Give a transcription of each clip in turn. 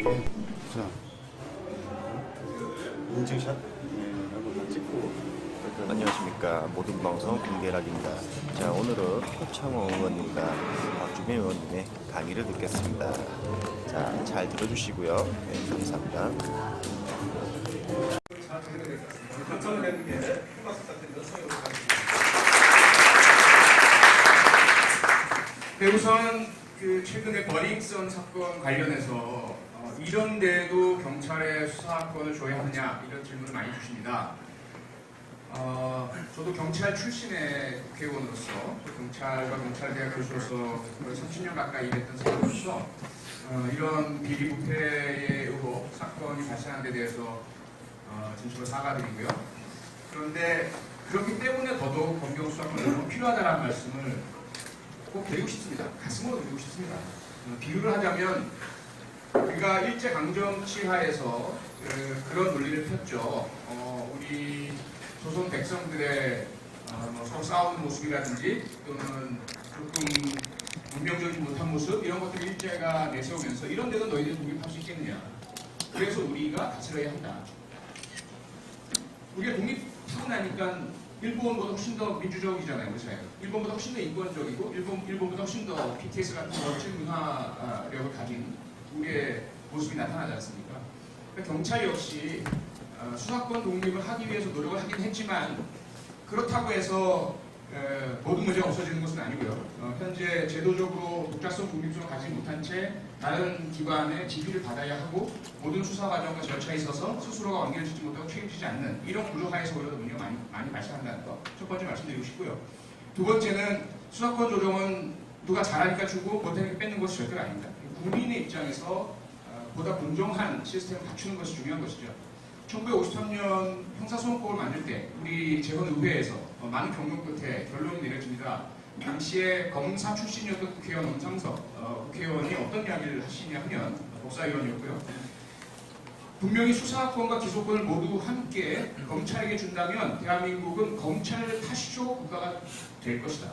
자, 인증샷 하고 찍고. 안녕하십니까. 모든 방송 김계락입니다. 자, 오늘은 표창원 의원님과 박주민 의원님의 강의를 듣겠습니다. 자, 잘 들어주시고요. 네, 감사합니다. 네, 우선 최근에 버닝썬 사건 관련해서 이런데도 경찰에 수사권을 줘야 하느냐 이런 질문을 많이 주십니다. 저도 경찰 출신의 국회의원으로서 또 경찰과 경찰대학 교수로서 30년 가까이 일했던 사람으로서 이런 비리 부패의 의혹 사건이 발생한 데 대해서 진심으로 사과드리고요. 그런데 그렇기 때문에 더더욱 검경 수사권이 너무 필요하다는 말씀을 꼭 드리고 싶습니다. 가슴으로 드리고 싶습니다. 비유를 하자면 우리가 일제강점치 하에서 그런 논리를 폈죠. 우리 조선 백성들의 서로 싸우는 모습이라든지 또는 조금 문명적이지 못한 모습 이런 것들을 일제가 내세우면서 이런 데도 너희들 독립할 수 있겠느냐. 그래서 우리가 다스려야 한다. 우리가 독립하고 나니까 일본보다 훨씬 더 민주적이잖아요. 우리 사회가. 일본보다 훨씬 더 인권적이고 일본보다 훨씬 더 BTS 같은 멋진 문화력을 가진 우리의 모습이 나타나지 않습니까? 그러니까 경찰 역시 수사권 독립을 하기 위해서 노력을 하긴 했지만 그렇다고 해서 모든 문제가 없어지는 것은 아니고요. 현재 제도적으로 독자성 독립성을 가지지 못한 채 다른 기관의 지휘를 받아야 하고 모든 수사 과정과 절차에 있어서 스스로가 완결을 짓지 못하고 책임지지 않는 이런 구조 하에서 오히려 문제가 많이 발생한다는 것 첫 번째 말씀드리고 싶고요. 두 번째는 수사권 조정은 누가 잘하니까 주고 못하니까 뺏는 것이 절대로 아닙니다. 국민의 입장에서 보다 공정한 시스템을 갖추는 것이 중요한 것이죠. 1953년 형사소송법을 만들 때 우리 재헌의회에서 많은 경론 끝에 결론이 내려집니다. 당시에 검사 출신이었던 국회의원 엄상석 국회의원이 어떤 이야기를 하시냐 하면 법사위원이었고요. 분명히 수사권과 기소권을 모두 함께 검찰에게 준다면 대한민국은 검찰 파쇼 국가가 될 것이다.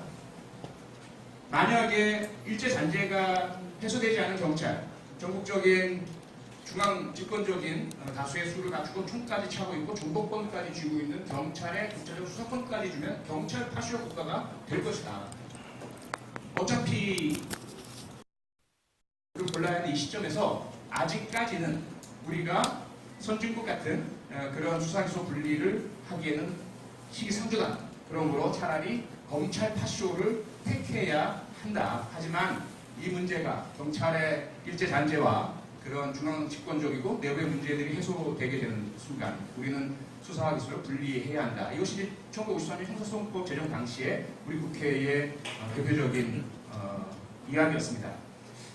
만약에 일제 잔재가 해소되지 않은 경찰, 전국적인 중앙 집권적인 다수의 수를 갖추고 총까지 차고 있고 정보권까지 쥐고 있는 경찰의 국제적 수사권까지 주면 경찰 파쇼 국가가 될 것이다. 어차피 골라야 하는 이 시점에서 아직까지는 우리가 선진국 같은 그런 수사기소 분리를 하기에는 시기상조다. 그러므로 차라리 검찰 파쇼를 택해야 한다. 하지만 이 문제가 경찰의 일제 잔재와 그런 중앙 집권적이고 내부의 문제들이 해소되게 되는 순간 우리는 수사와 기소를 분리해야 한다. 이것이 1953년 형사소송법 제정 당시에 우리 국회의 대표적인 이야기였습니다.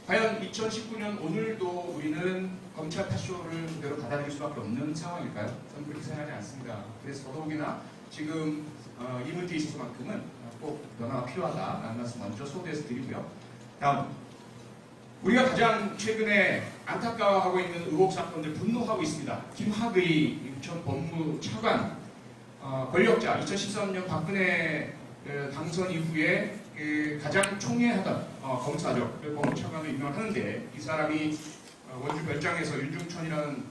과연 2019년 오늘도 우리는 검찰 파쇼를 그대로 받아들일 수밖에 없는 상황일까요? 저는 그렇게 생각하지 않습니다. 그래서 더더욱이나 지금 이 문제에 있어서만큼은 꼭 변화가 필요하다라는 말씀 먼저 소개해서 드리고요. 다음, 우리가 가장 최근에 안타까워하고 있는 의혹 사건들 분노하고 있습니다. 김학의 전 법무차관 권력자 2013년 박근혜 당선 이후에 가장 총애하던 검사죠. 법무차관을 임명하는데 이 사람이 원주 별장에서 윤중천이라는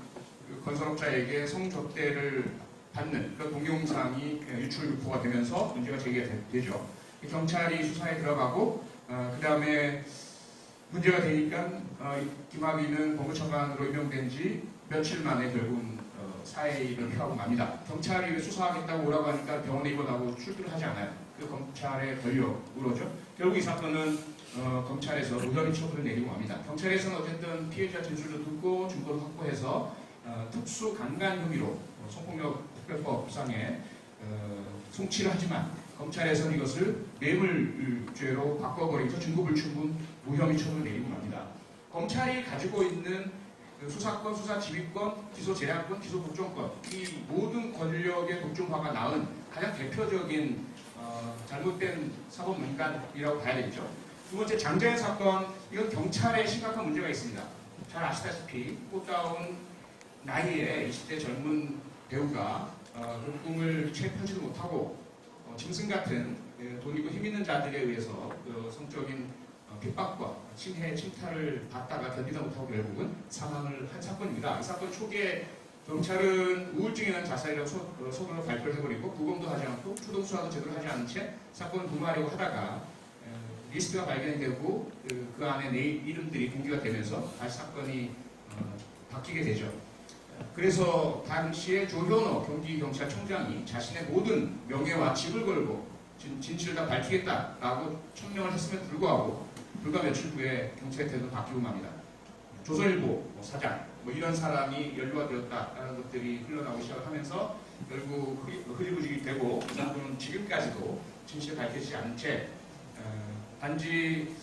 건설업자에게 성접대를 받는 그런 동영상이 유출 유포가 되면서 문제가 제기가 되죠. 경찰이 수사에 들어가고 그 다음에 문제가 되니까 김학의는 법무차관으로 임명된 지 며칠 만에 결국은 사회를 피하고 맙니다. 경찰이 수사하겠다고 오라고 하니까 병원에 입원하고 출근을 하지 않아요. 그 검찰의 권력으로죠. 결국 이 사건은 검찰에서 무혐의 처분을 내리고 맙니다. 경찰에서는 어쨌든 피해자 진술도 듣고 증거를 확보해서 특수 강간 혐의로 성폭력 특별법상에 송치를 하지만 검찰에서는 이것을 뇌물죄로 바꿔버리면서 증거불충분 무혐의 처분을 내리고 맙니다. 검찰이 가지고 있는 수사권, 수사지휘권, 기소재량권, 기소복종권 이 모든 권력의 독점화가 낳은 가장 대표적인 잘못된 사법문간이라고 봐야 되겠죠. 두 번째 장자연 사건, 이건 경찰에 심각한 문제가 있습니다. 잘 아시다시피 꽃다운 나이에 20대 젊은 배우가 그 꿈을 채 펴지도 못하고 짐승 같은 돈 있고 힘 있는 자들에 의해서 성적인 핍박과 침해, 침탈을 받다가 견디다 못하고 결국은 사망을 한 사건입니다. 이 사건 초기에 경찰은 우울증에 의한 자살이라고 서둘러 발표를 해버리고 부검도 하지 않고 추동 수사도 제대로 하지 않은 채 사건을 무마하려고 하다가 리스트가 발견이 되고 그 안에 이름들이 공개가 되면서 다시 사건이 바뀌게 되죠. 그래서 당시에 조현호 경기경찰청장이 자신의 모든 명예와 직을 걸고 진실을 다 밝히겠다라고 천명을 했음에도 불구하고 불과 며칠 후에 경찰의 태도가 바뀌고 맙니다. 조선일보 사장 이런 사람이 연루가 되었다라는 것들이 흘러나오기 시작하면서 결국 흐지부지 되고 이 사건은 지금까지도 진실이 밝혀지지 않은 채 단지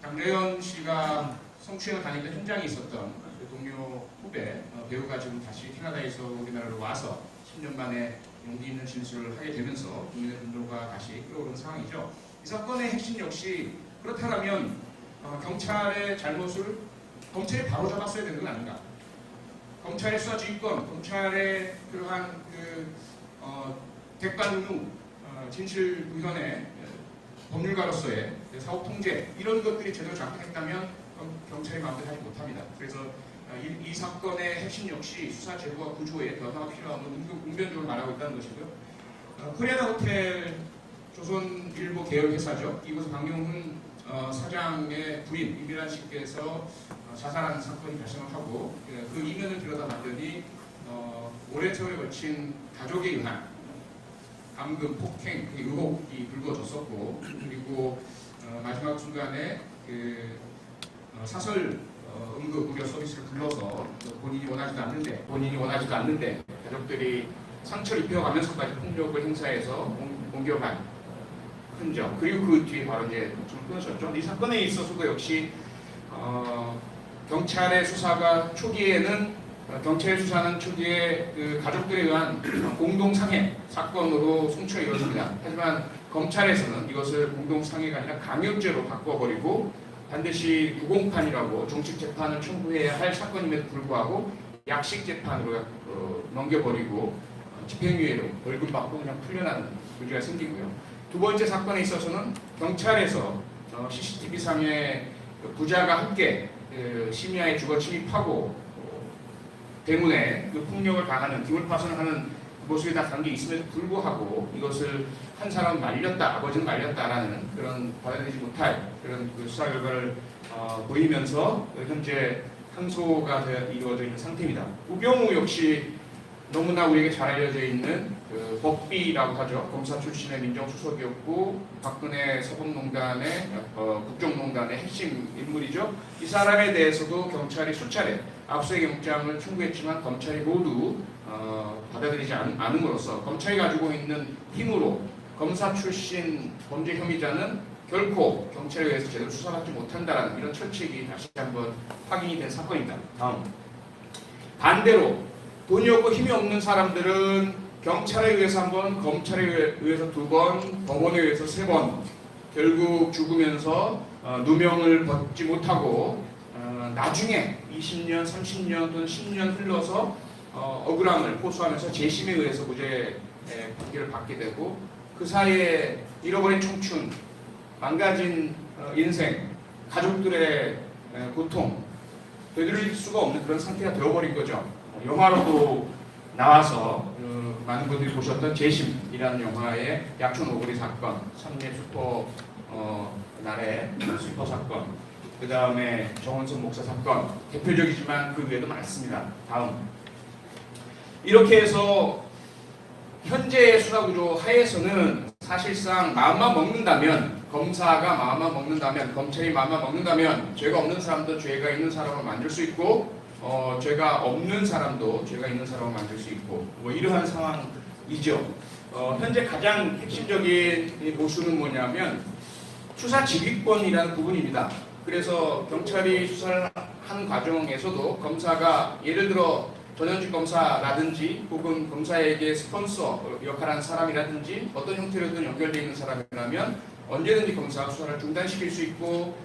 장래현 씨가 성추행을 당했던 현장에 있었던 그 동료 후배 배우가 지금 다시 캐나다에서 우리나라로 와서 10년 만에 용기 있는 진술을 하게 되면서 국민의 분노가 다시 끌어오른 상황이죠. 이 사건의 핵심 역시 그렇다면 경찰의 잘못을 검찰이 바로 잡았어야 되는 건 아닌가? 검찰의 수사지휘권, 검찰의 그러한 객관 의무, 진실규현의 법률가로서의 사업 통제 이런 것들이 제대로 작동했다면 경찰이 마음대로 하지 못합니다. 그래서 이 사건의 핵심 역시 수사 제도와 구조에 변화가 필요함을 웅변적으로 말하고 있다는 것이고요. 코리아나 호텔 조선일보 계열 회사죠. 이곳 강용훈 사장의 부인 임미란 씨께서 자살하는 사건이 발생을 하고 그 이면을 들여다봤더니 오랜 세월에 걸친 가족에 의한 감금, 폭행 의혹이 불거졌었고 그리고 마지막 순간에 사설 응급 의료 서비스를 불러서 본인이 원하지도 않는데 가족들이 상처를 입혀가면서까지 폭력을 행사해서 공격한 흔적 그리고 그 뒤에 바로 이제 목숨을 끊으셨죠. 이 사건에 있어서도 역시 경찰의 수사는 초기에 그 가족들에 의한 공동상해 사건으로 송치가 이루어집니다. 하지만 검찰에서는 이것을 공동상해가 아니라 강요죄로 바꿔버리고 반드시 구공판이라고 정식 재판을 청구해야 할 사건임에도 불구하고 약식 재판으로 넘겨버리고 집행유예로 벌금 받고 그냥 풀려나는 문제가 생기고요. 두 번째 사건에 있어서는 경찰에서 CCTV상의 부자가 함께 심야에 주거 침입하고 때문에 그 폭력을 가하는 기물파손을 하는 모습이 다 담겨 있음에도 불구하고 이것을 한 사람은 말렸다, 아버지는 말렸다라는 그런 받아들이지 못할 그런 그 수사 결과를 보이면서 현재 항소가 이루어져 있는 상태입니다. 우병우 역시 너무나 우리에게 잘 알려져 있는 그 법비라고 하죠. 검사 출신의 민정수석이었고 박근혜 사법농단의 국정농단의 핵심 인물이죠. 이 사람에 대해서도 경찰이 수차례 압수수색 영장을 청구했지만 검찰이 모두 받아들이지 않음으로써 검찰이 가지고 있는 힘으로 검사 출신 범죄 혐의자는 결코 경찰에 의해서 제대로 수사받지 못한다는 이런 철칙이 다시 한번 확인이 된 사건입니다. 다음 반대로 돈이 없고 힘이 없는 사람들은 경찰에 의해서 한 번, 검찰에 의해서 두 번, 법원에 의해서 세 번 결국 죽으면서 누명을 벗지 못하고 나중에 20년, 30년 또는 10년 흘러서 억울함을 호소하면서 재심에 의해서 무죄 판결을 받게 되고 그 사이에 잃어버린 청춘, 망가진 인생, 가족들의 고통 되돌릴 수가 없는 그런 상태가 되어버린 거죠. 영화로도 나와서 많은 분들이 보셨던 재심이라는 영화의 약촌 오거리 사건, 3례 슈퍼 날의 슈퍼 사건, 그 다음에 정원석 목사 사건 대표적이지만 그 외에도 많습니다. 다음 이렇게 해서 현재의 수사구조 하에서는 사실상 마음만 먹는다면 검사가 마음만 먹는다면 검찰이 마음만 먹는다면 죄가 없는 사람도 죄가 있는 사람을 만들 수 있고 죄가 없는 사람도 죄가 있는 사람을 만들 수 있고 이러한 상황이죠. 현재 가장 핵심적인 보수는 뭐냐면 수사 지휘권이라는 부분입니다. 그래서 경찰이 수사를 하는 과정에서도 검사가 예를 들어 전현직 검사라든지 혹은 검사에게 스폰서 역할하는 사람이라든지 어떤 형태로든 연결되어 있는 사람이라면 언제든지 검사가 수사를 중단시킬 수 있고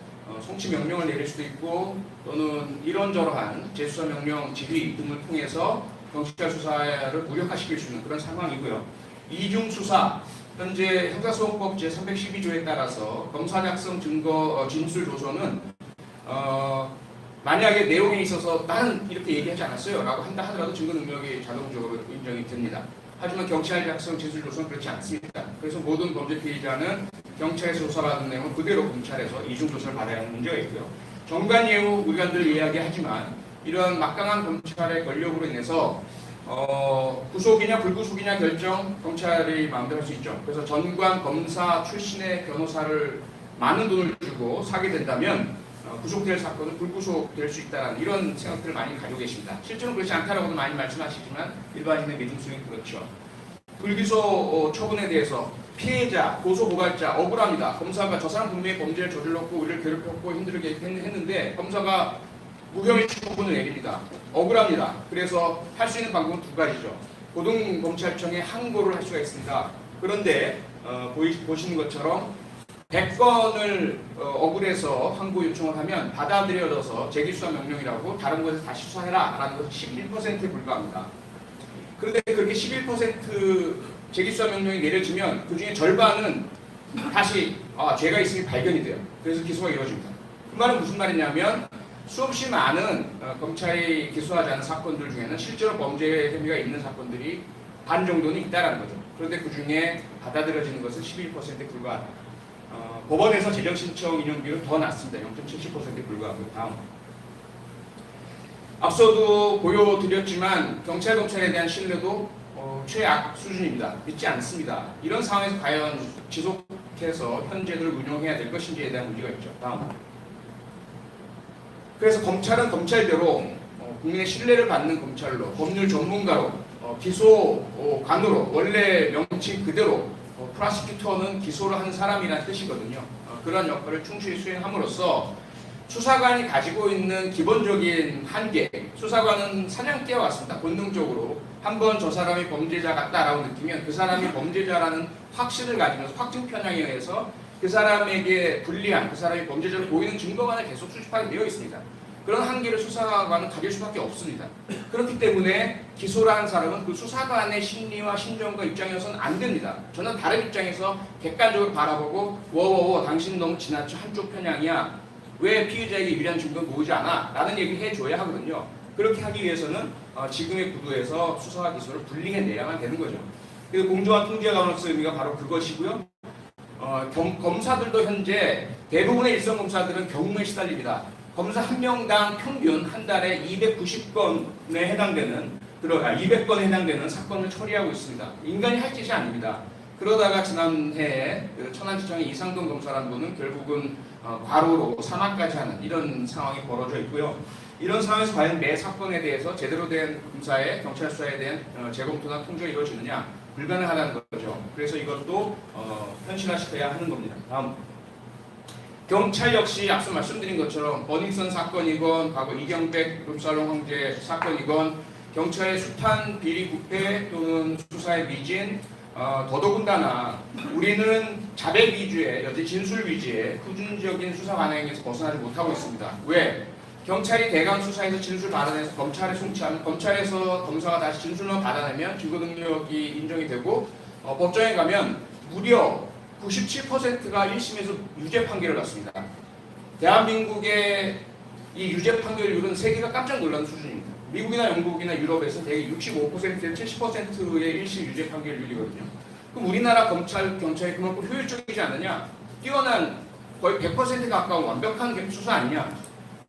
송치 명령을 내릴 수도 있고 또는 이런저러한 재수사 명령 지휘 등을 통해서 경찰 수사를 무력화시킬 수 있는 그런 상황이고요. 이중 수사 현재 형사소송법 제312조에 따라서 검사 작성 증거 진술 조서는 만약에 내용에 있어서 나는 이렇게 얘기하지 않았어요 라고 한다 하더라도 증거 능력이 자동적으로 인정이 됩니다. 하지만 경찰 작성 진술조서는 그렇지 않습니다. 그래서 모든 범죄 피의자는 경찰에서 조사받은 내용을 그대로 검찰에서 이중조사를 받아야 하는 문제가 있고요. 정관예우 우리가 늘 이야기하지만 이런 막강한 검찰의 권력으로 인해서 구속이냐 불구속이냐 결정 검찰이 마음대로 할 수 있죠. 그래서 전관 검사 출신의 변호사를 많은 돈을 주고 사게 된다면 구속될 사건은 불구속될 수 있다는 이런 생각들을 많이 가지고 계십니다. 실제로는 그렇지 않다라고도 많이 말씀하시지만 일반인의 믿음 속에 그렇죠. 불기소 처분에 대해서 피해자, 고소고발자 억울합니다. 검사가 저 사람 분명히 범죄를 저질렀고 우리를 괴롭혔고 힘들게 했는데 검사가 무혐의 처분을 내립니다. 억울합니다. 그래서 할 수 있는 방법은 두 가지죠. 고등검찰청에 항고를 할 수가 있습니다. 그런데 보시는 것처럼 100건을 억울해서 항고 요청을 하면 받아들여져서 재기수사 명령이라고 다른 곳에서 다시 수사해라 라는 것은 11%에 불과합니다. 그런데 그렇게 11% 재기수사 명령이 내려지면 그 중에 절반은 다시 죄가 있음이 발견이 돼요. 그래서 기소가 이루어집니다. 그 말은 무슨 말이냐면 수없이 많은 검찰이 기소하지 않은 사건들 중에는 실제로 범죄 혐의가 있는 사건들이 반 정도는 있다는 거죠. 그런데 그 중에 받아들여지는 것은 11%에 불과하다. 법원에서 재정신청 인용비율은 더 낮습니다. 0.70%에 불과하고요. 다음. 앞서도 보여드렸지만 경찰 검찰에 대한 신뢰도 최악 수준입니다. 믿지 않습니다. 이런 상황에서 과연 지속해서 현재를 운영해야 될 것인지에 대한 문제가 있죠. 다음. 그래서 검찰은 검찰대로 국민의 신뢰를 받는 검찰로, 법률 전문가로, 기소관으로, 원래 명칭 그대로 프로시큐터는 기소를 한 사람이라는 뜻이거든요. 그런 역할을 충실히 수행함으로써 수사관이 가지고 있는 기본적인 한계, 수사관은 사냥개와 같습니다. 본능적으로 한번 저 사람이 범죄자 같다라고 느끼면 그 사람이 범죄자라는 확신을 가지면서 확증 편향에 의해서 그 사람에게 불리한, 그 사람이 범죄자로 보이는 증거만을 계속 수집하게 되어 있습니다. 그런 한계를 수사관은 가질 수밖에 없습니다. 그렇기 때문에 기소를 한 사람은 그 수사관의 심리와 심정과 입장에서는 안 됩니다. 저는 다른 입장에서 객관적으로 바라보고 워워워 당신 너무 지나쳐 한쪽 편향이야. 왜 피의자에게 유리한 증거를 모으지 않아? 라는 얘기를 해줘야 하거든요. 그렇게 하기 위해서는 지금의 구도에서 수사와 기소를 분리해내야만 되는 거죠. 그래서 공정한 통제 가능성 의미가 바로 그것이고요. 검사들도 현재 대부분의 일선 검사들은 경무에 시달립니다. 검사 한 명당 평균 한 달에 290건에 해당되는 200건에 해당되는 사건을 처리하고 있습니다. 인간이 할 짓이 아닙니다. 그러다가 지난해에 천안지청의 이상돈 검사라는 분은 결국은 과로로 사망까지 하는 이런 상황이 벌어져 있고요. 이런 상황에서 과연 매 사건에 대해서 제대로 된 검사의 경찰 수사에 대한 재검토나 통제가 이루어지느냐 불가능하다는 거죠. 그래서 이것도 현실화시켜야 하는 겁니다. 다음. 경찰 역시 앞서 말씀드린 것처럼 버닝썬 사건이건 과거 이경백 룸살롱 황제 사건이건 경찰의 숱한 비리 부패 또는 수사의 미진 더더군다나 우리는 자백 위주의 여태 진술 위주의 후준적인 수사 관행에서 벗어나지 못하고 있습니다. 왜? 경찰이 대강 수사에서 진술 받아내서 검찰에 송치하면 검찰에서 검사가 다시 진술만 받아내면 증거 능력이 인정이 되고 법정에 가면 무려 97%가 1심에서 유죄 판결을 받습니다. 대한민국의 이 유죄 판결률은 세계가 깜짝 놀라는 수준입니다. 미국이나 영국이나 유럽에서 대개 65%에서 70%의 1심 유죄 판결률이거든요. 그럼 우리나라 경찰이 그만큼 효율적이지 않느냐? 뛰어난 거의 100% 가까운 완벽한 수사 아니냐?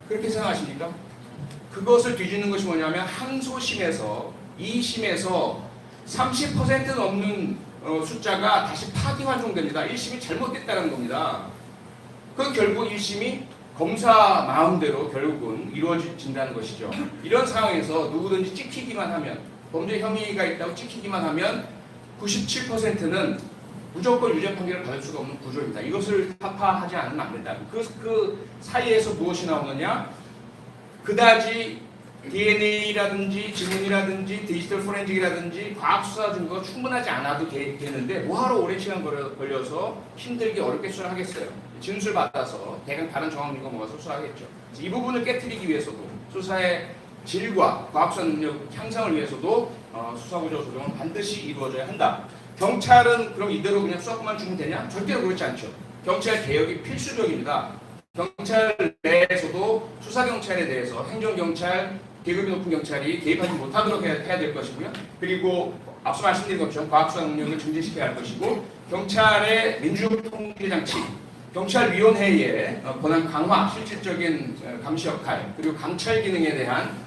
그렇게 생각하십니까? 그것을 뒤집는 것이 뭐냐면 항소심에서 2심에서 30% 넘는 숫자가 다시 파기환송됩니다. 1심이 잘못됐다는 겁니다. 그건 결국 1심이 검사 마음대로 결국은 이루어진다는 것이죠. 이런 상황에서 누구든지 찍히기만 하면 범죄 혐의가 있다고 찍히기만 하면 97%는 무조건 유죄 판결을 받을 수가 없는 구조입니다. 이것을 타파하지 않으면 안 된다. 그 사이에서 무엇이 나오느냐? 그다지 DNA라든지 지문이라든지 디지털 포렌식이라든지 과학수사 증거가 충분하지 않아도 되는데 뭐하러 오랜 시간 걸려서 힘들게 어렵게 수사를 하겠어요. 진술 받아서 대강 다른 정황 증거 모아서 수사하겠죠. 이 부분을 깨트리기 위해서도 수사의 질과 과학수사 능력 향상을 위해서도 수사구조 조정은 반드시 이루어져야 한다. 경찰은 그럼 이대로 그냥 수사권만 주면 되냐? 절대로 그렇지 않죠. 경찰 개혁이 필수적입니다. 경찰 내에서도 경찰에 대해서 행정경찰, 계급이 높은 경찰이 개입하지 못하도록 해야 될 것이고요. 그리고 앞서 말씀드린 것처럼 과학수사 능력을 증진시켜야 할 것이고, 경찰의 민주적 통제 장치, 경찰위원회의 권한 강화, 실질적인 감시 역할, 그리고 감찰 기능에 대한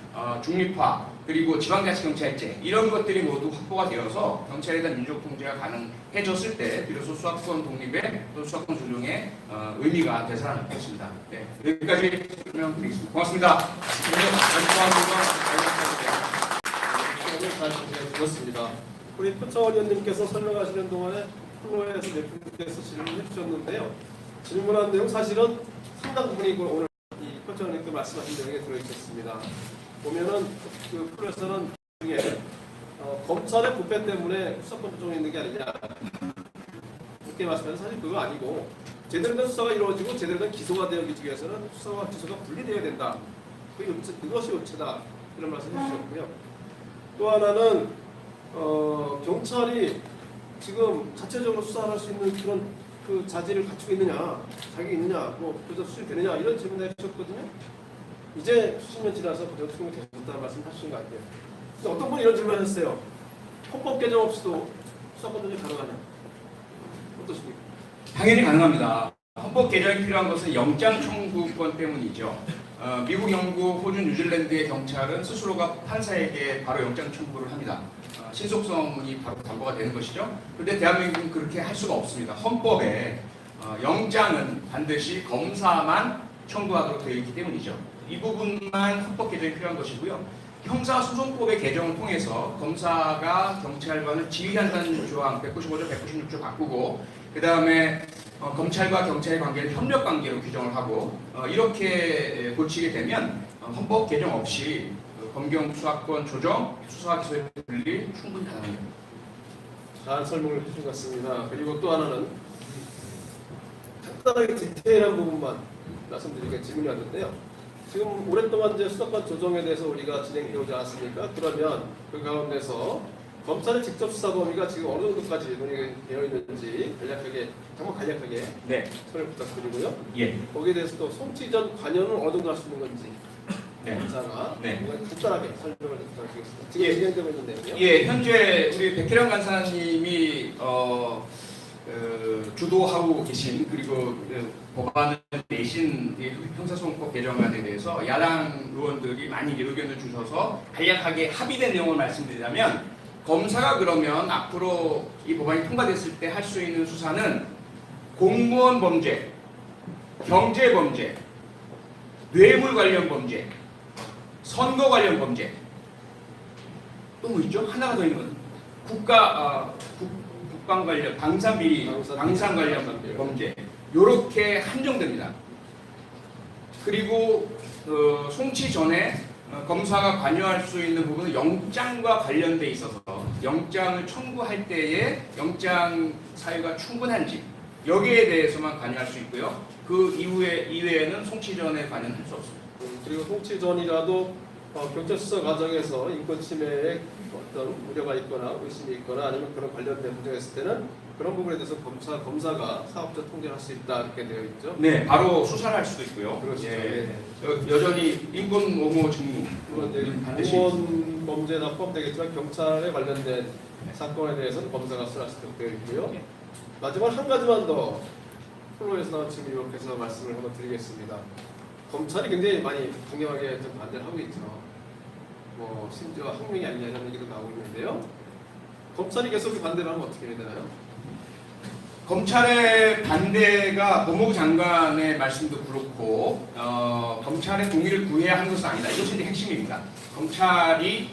중립화, 그리고 지방자치경찰제, 이런 것들이 모두 확보가 되어서 경찰에 대한 민주적 통제가 가능해졌을 때 비로소 수사권 독립에 또 수사권 조정에 의미가 되살아날 것입니다. 네, 여기까지 설명드리겠습니다. 고맙습니다. 잘 들었습니다. 우리 표창원 의원님께서 설명하시는 동안에 플로에서 대표님께서 질문을 해주셨는데요. 질문한 내용 사실은 상당 부분이 오늘 이 표창원 의원님께 말씀하신 내용에 들어있었습니다. 보면은 그 플로에서는 중에 검찰의 부패 때문에 수사권 조정이 있는 게 아니냐 이렇게 말씀하는 사실 그거 아니고 제대로 된 수사가 이루어지고 제대로 된 기소가 되기 위해서는 수사와 기소가 분리되어야 된다. 그것이 요체다. 이런 말씀 해주셨고요. 또 하나는 경찰이 지금 자체적으로 수사할 수 있는 그런 그 자질을 갖추고 있느냐, 자격이 있느냐, 뭐 그저 수준되느냐 이런 질문을 해주셨거든요. 이제 수십 년 지나서 그저 충분히 되셨다는 말씀 하시는 것 같아요. 근데 어떤 분이 이런 질문을 하셨어요. 헌법 개정 없이도 수사권 조정이 가능하냐? 어떻습니까? 당연히 가능합니다. 헌법 개정이 필요한 것은 영장 청구권 때문이죠. 미국, 영국, 호주, 뉴질랜드의 경찰은 스스로가 판사에게 바로 영장 청구를 합니다. 신속성이 바로 담보가 되는 것이죠. 그런데 대한민국은 그렇게 할 수가 없습니다. 헌법에 영장은 반드시 검사만 청구하도록 되어 있기 때문이죠. 이 부분만 헌법 개정이 필요한 것이고요. 형사소송법의 개정을 통해서 검사가 경찰관을 지휘한다는 조항 195조, 196조 바꾸고, 그 다음에 검찰과 경찰의 관계를 협력 관계로 규정을 하고, 이렇게 고치게 되면 헌법 개정 없이 검경 수사권 조정, 수사 기소의 분리 충분히 가능합니다. 잘 설명을 해주신 것 같습니다. 그리고 또 하나는 간단하게 디테일한 부분만 말씀드리니까 질문이 왔는데요. 지금 오랫동안 이제 수사권 조정에 대해서 우리가 진행해 오지 않았습니까? 그러면 그 가운데서 검찰의 직접 수사 범위가 지금 어느 정도까지 논의되어 있는지 정말 간략하게 네. 설명 부탁드리고요. 예. 거기에 대해서 또 송치전 관여는 어느 정도 할 수 있는 건지 네. 검사가 네. 간단하게 설명을 부탁드리겠습니다. 지금 예. 진행되고 있는데요. 예, 현재 우리 백혜령 간사님이 주도하고 계신, 그리고 법안을 내신 형사소송법 개정안에 대해서 야당 의원들이 많이 의견을 주셔서 간략하게 합의된 내용을 말씀드리자면, 검사가 그러면 앞으로 이 법안이 통과됐을 때 할 수 있는 수사는 공무원 범죄, 경제 범죄, 뇌물 관련 범죄, 선거 관련 범죄, 또 뭐 있죠? 하나가 더 있는 건 국방 관련, 방산 관련 범죄, 이렇게 한정됩니다. 그리고 송치 전에 검사가 관여할 수 있는 부분은 영장과 관련돼 있어서 영장을 청구할 때에 영장 사유가 충분한지 여기에 대해서만 관여할 수 있고요. 그 이외에는 송치 전에 관여할 수 없습니다. 그리고 송치 전이라도 경찰 수사 과정에서 인권 침해에 어떤 우려가 있거나 의심이 있거나 아니면 그런 관련된 문제가 있을 때는 그런 부분에 대해서 검사가 사업자 통제할 수 있다 이렇게 되어 있죠. 네, 바로 수사를 할 수도 있고요. 그렇죠. 예, 여전히 인권 옹호 직무 반드시 공무원 범죄나 포함되겠지만 경찰에 관련된 사건에 대해서는 검사가 수사할 수 있도록 되어 있고요. 마지막 한 가지만 더 플로에서 나온 질문 이렇게해서 말씀을 한번 드리겠습니다. 검찰이 굉장히 많이 강경하게 좀 반대를 하고 있죠. 뭐 심지어 항명이 아니냐 이런 얘기도 나오고 있는데요. 검찰이 계속 반대를 하면 어떻게 해야 되나요? 검찰의 반대가 법무부 장관의 말씀도 그렇고 검찰의 동의를 구해야 하는 것은 아니다. 이것이 이제 핵심입니다. 검찰이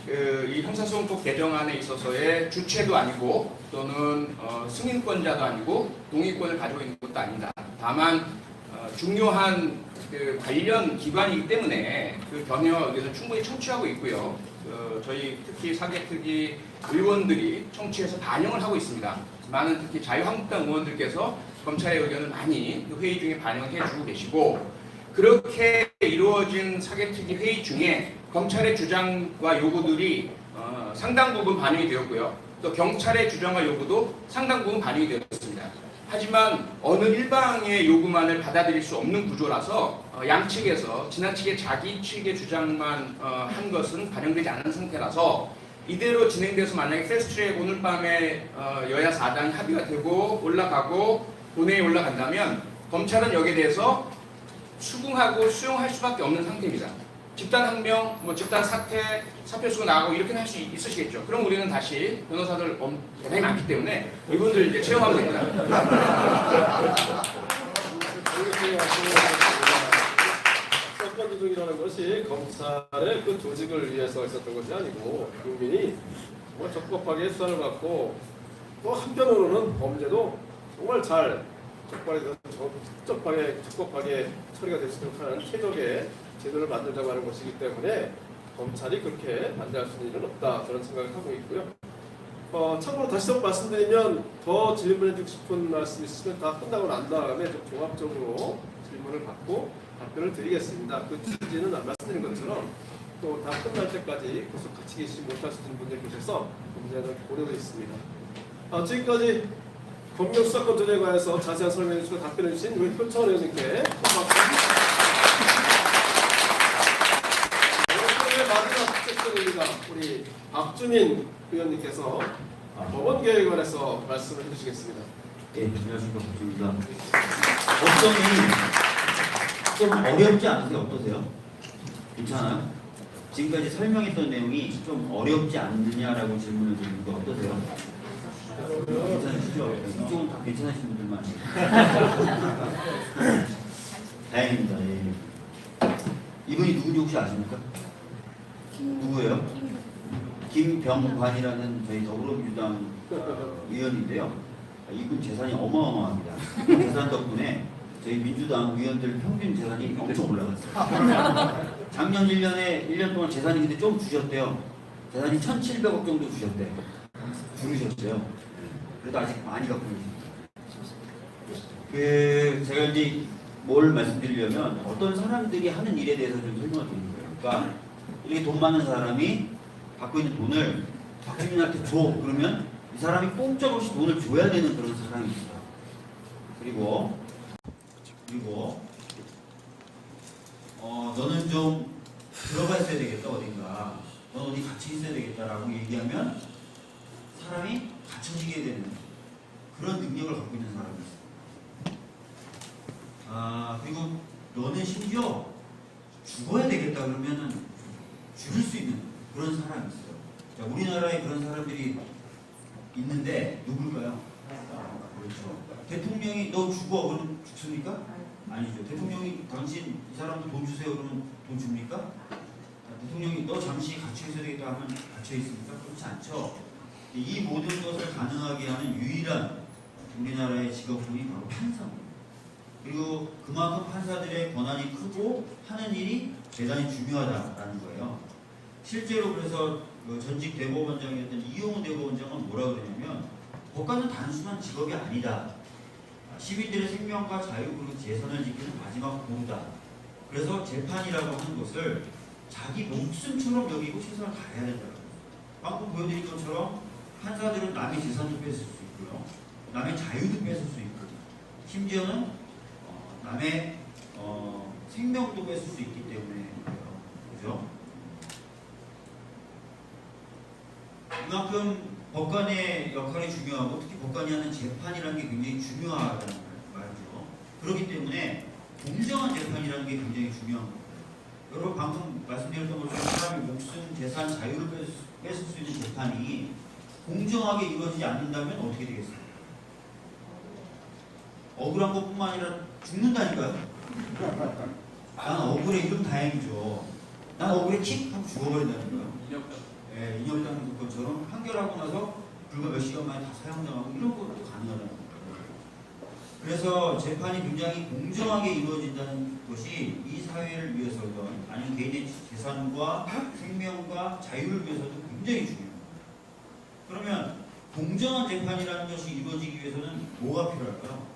이 형사소송법 개정안에 있어서의 주체도 아니고 또는 승인권자도 아니고 동의권을 가지고 있는 것도 아니다. 다만 중요한 관련 기관이기 때문에 그 견해와 의견을 충분히 청취하고 있고요. 저희 특히 사개특위 의원들이 청취해서 반영을 하고 있습니다. 많은 특히 자유한국당 의원들께서 검찰의 의견을 많이 회의 중에 반영을 해주고 계시고, 그렇게 이루어진 사개특위 회의 중에 검찰의 주장과 요구들이 상당 부분 반영이 되었고요. 또 경찰의 주장과 요구도 상당 부분 반영이 되었습니다. 하지만 어느 일방의 요구만을 받아들일 수 없는 구조라서 양측에서 지나치게 자기 측의 주장만 한 것은 반영되지 않은 상태라서 이대로 진행돼서 만약에 패스트트랙 오늘 밤에 여야 4당이 합의가 되고 올라가고 본회의에 올라간다면 검찰은 여기에 대해서 수긍하고 수용할 수밖에 없는 상태입니다. 집단 항명, 집단 사퇴, 사표 쓰고 나가고 이렇게는 할 수 있으시겠죠. 그럼 우리는 다시 변호사들 대단히 많기 때문에 이분들 이제 채용하면 됩니다. 사건 조정이라는 것이 검찰의 그 조직을 위해서 있었던 것이 아니고 국민이 정말 적법하게 수사를 받고 또 한편으로는 범죄도 정말 잘 적법하게 처리가 될 수 있도록 하는 최적의 제도를 만들자고 하는 것이기 때문에 검찰이 그렇게 반대할 수 있는 일은 없다, 그런 생각을 하고 있고요. 참고로 다시 한번 말씀드리면 더 질문해주고 싶은 말씀 있으시면 다 끝나고 난 다음에 좀 종합적으로 질문을 받고 답변을 드리겠습니다. 그 취지는 말씀드린 것처럼 또 다 끝날 때까지 계속 같이 계시지 못하시는 분들 계셔서 문제는 고려되어 있습니다. 지금까지 검경 수사권 조정에 관해서 자세한 설명해 주시고 답변해 주신 우리 표창원 의원님께 박수. 마지막 세션입니다. 우리 박주민 의원님께서 법원 개혁에 관해서 말씀을 해주시겠습니다. 네, 안녕하십니까, 박주민입니다. 법정이 좀 어렵지 않으세요? 어떠세요? 괜찮아요? 지금까지 설명했던 내용이 좀 어렵지 않느냐라고 질문을 드리는 거 어떠세요? 괜찮으시죠? 이쪽은 다 괜찮으신 분들만. 다행입니다. 예. 이분이 누군지 혹시 아십니까? 누구예요? 김병관이라는 저희 더불어민주당 의원인데요. 이분 재산이 어마어마합니다. 재산 덕분에 저희 민주당 의원들 평균 재산이 엄청 올라갔어요. 작년 1년 동안 재산이 근데 좀 주셨대요. 재산이 1,700억 정도 주셨대. 줄으셨어요. 그래도 아직 많이 갖고 계십니다. 제가 이제 뭘 말씀드리려면 어떤 사람들이 하는 일에 대해서 좀 설명을 드리는 거예요. 그러니까 이렇게 돈 많은 사람이 갖고 있는 돈을 박주민한테 줘. 그러면 이 사람이 꼼짝없이 돈을 줘야 되는 그런 사람이 있어요. 그리고 너는 좀 들어가 있어야 되겠다 어딘가. 넌 어디 같이 있어야 되겠다라고 얘기하면 사람이 갇혀지게 되는 그런 능력을 갖고 있는 사람이 있어요. 그리고 너는 심지어 죽어야 되겠다 그러면은 죽을 수 있는 그런 사람이 있어요. 자, 우리나라에 그런 사람들이 있는데 누굴까요? 그렇죠. 대통령이 너 죽어 그러면 죽습니까? 아니죠. 대통령이 당신 이 사람도 돈 주세요 그러면 돈 줍니까? 대통령이 너 잠시 갇혀 있어야 되겠다 하면 갇혀 있습니까? 그렇지 않죠. 이 모든 것을 가능하게 하는 유일한 우리나라의 직업군이 바로 판사입니다. 그리고 그만큼 판사들의 권한이 크고 하는 일이 대단히 중요하다라는 거예요. 실제로 그래서 전직 대법원장이었던 이용훈 대법원장은 뭐라 그러냐면 법관은 단순한 직업이 아니다. 시민들의 생명과 자유 그리고 재산을 지키는 마지막 보루다. 그래서 재판이라고 하는 것을 자기 목숨처럼 여기고 최선을 다해야 된다. 방금 보여드린 것처럼 판사들은 남의 재산도 뺏을 수 있고요. 남의 자유도 뺏을 수 있고 심지어는 남의 생명도 뺏을 수 있기 때문에 그죠? 그만큼 법관의 역할이 중요하고 특히 법관이 하는 재판이라는 게 굉장히 중요하다는 말이죠. 그렇기 때문에 공정한 재판이라는 게 굉장히 중요한 겁니다. 여러분 방금 말씀드렸던 것처럼 사람의 목숨, 재산, 자유를 뺏을 수 있는 재판이 공정하게 이루어지지 않는다면 어떻게 되겠어요? 억울한 것뿐만 아니라 죽는다니까요. 난 억울해 이러면 다행이죠. 난 억울해 킥 하고 죽어버린다니까요. 인혁당 것처럼 판결하고 나서 불과 몇 시간 만에 다 사형당하고 이런 것도 가능하다는 거예요. 그래서 재판이 굉장히 공정하게 이루어진다는 것이 이 사회를 위해서든 아니면 개인의 재산과 생명과 자유를 위해서도 굉장히 중요해요. 그러면 공정한 재판이라는 것이 이루어지기 위해서는 뭐가 필요할까요?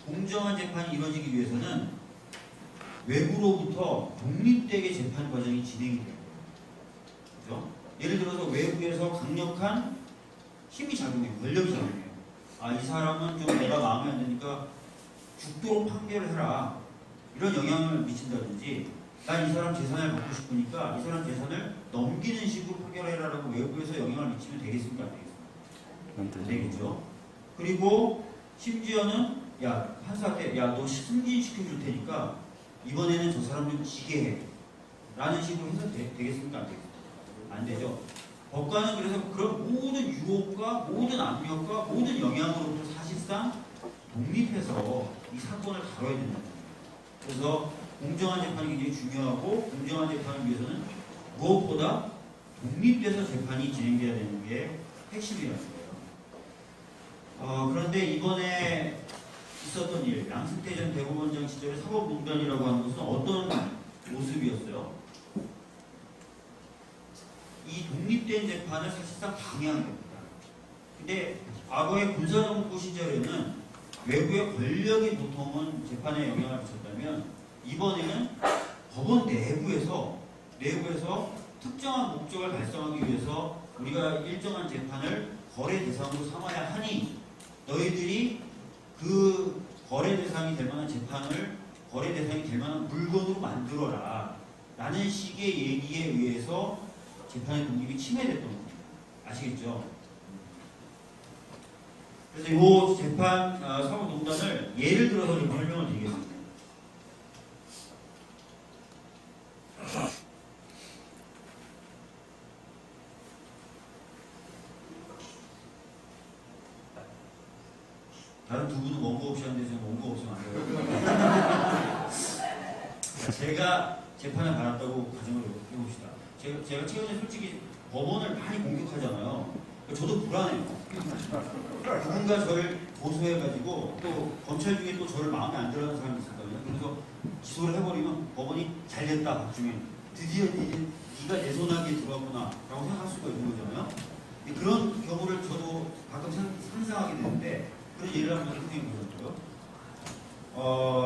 공정한 재판이 이루어지기 위해서는 외부로부터 독립되게 재판 과정이 진행이 돼요. 그렇죠? 예를 들어서 외부에서 강력한 힘이 작용해요. 권력이 작용해요. 아, 이 사람은 좀 내가 마음에 안 드니까 죽도록 판결을 해라. 이런 영향을 미친다든지, 난 이 사람 재산을 받고 싶으니까 이 사람 재산을 넘기는 식으로 판결해라라고 외부에서 영향을 미치면 되겠습니까? 안 되겠습니까? 안 되겠죠. 그리고 심지어는 야, 판사한테 야, 너 승진시켜줄 테니까 이번에는 저 사람 좀 지게 해. 라는 식으로 해서 되겠습니까? 안 되겠습니까? 안 되죠. 법관은 그래서 그런 모든 유혹과 모든 압력과 모든 영향으로부터 사실상 독립해서 이 사건을 다뤄야 된다. 그래서 공정한 재판이 굉장히 중요하고, 공정한 재판을 위해서는 무엇보다 독립돼서 재판이 진행돼야 되는 게 핵심이라는 거예요. 그런데 이번에 있었던 일, 양승태 전 대법원장 시절의 사법농단이라고 하는 것은 어떤 모습이었어요? 이 독립된 재판을 사실상 방해한 겁니다. 근데 과거의 군사정부 시절에는 외부의 권력이 보통은 재판에 영향을 미쳤다면, 이번에는 법원 내부에서 특정한 목적을 달성하기 위해서 우리가 일정한 재판을 거래 대상으로 삼아야 하니 너희들이 그 거래 대상이 될 만한 재판을 거래 대상이 될 만한 물건으로 만들어라 라는 식의 얘기에 의해서 재판의 독립이 침해됐던 겁니다. 아시겠죠? 그래서 이 재판 사법농단을 예를 들어서 좀 설명을 드리겠습니다. 다른 두 분은 원고 없이 하는데 저는 원고 없으면 안 돼요. 제가 재판을 받았다고 가정을 해봅시다. 제가 최근에 솔직히 법원을 많이 공격하잖아요. 저도 불안해요. 누군가 저를 고소해가지고 또 검찰 중에 또 저를 마음에 안 들어하는 사람이 있었거든요. 그래서 기소를 해버리면 법원이 잘됐다, 박중현. 드디어 네가 내 손아귀에 들어왔구나 라고 생각할 수가 있는 거잖아요. 그런 경우를 저도 가끔 상상하게 되는데, 그런 예를 한번 선생님이 보셨고요.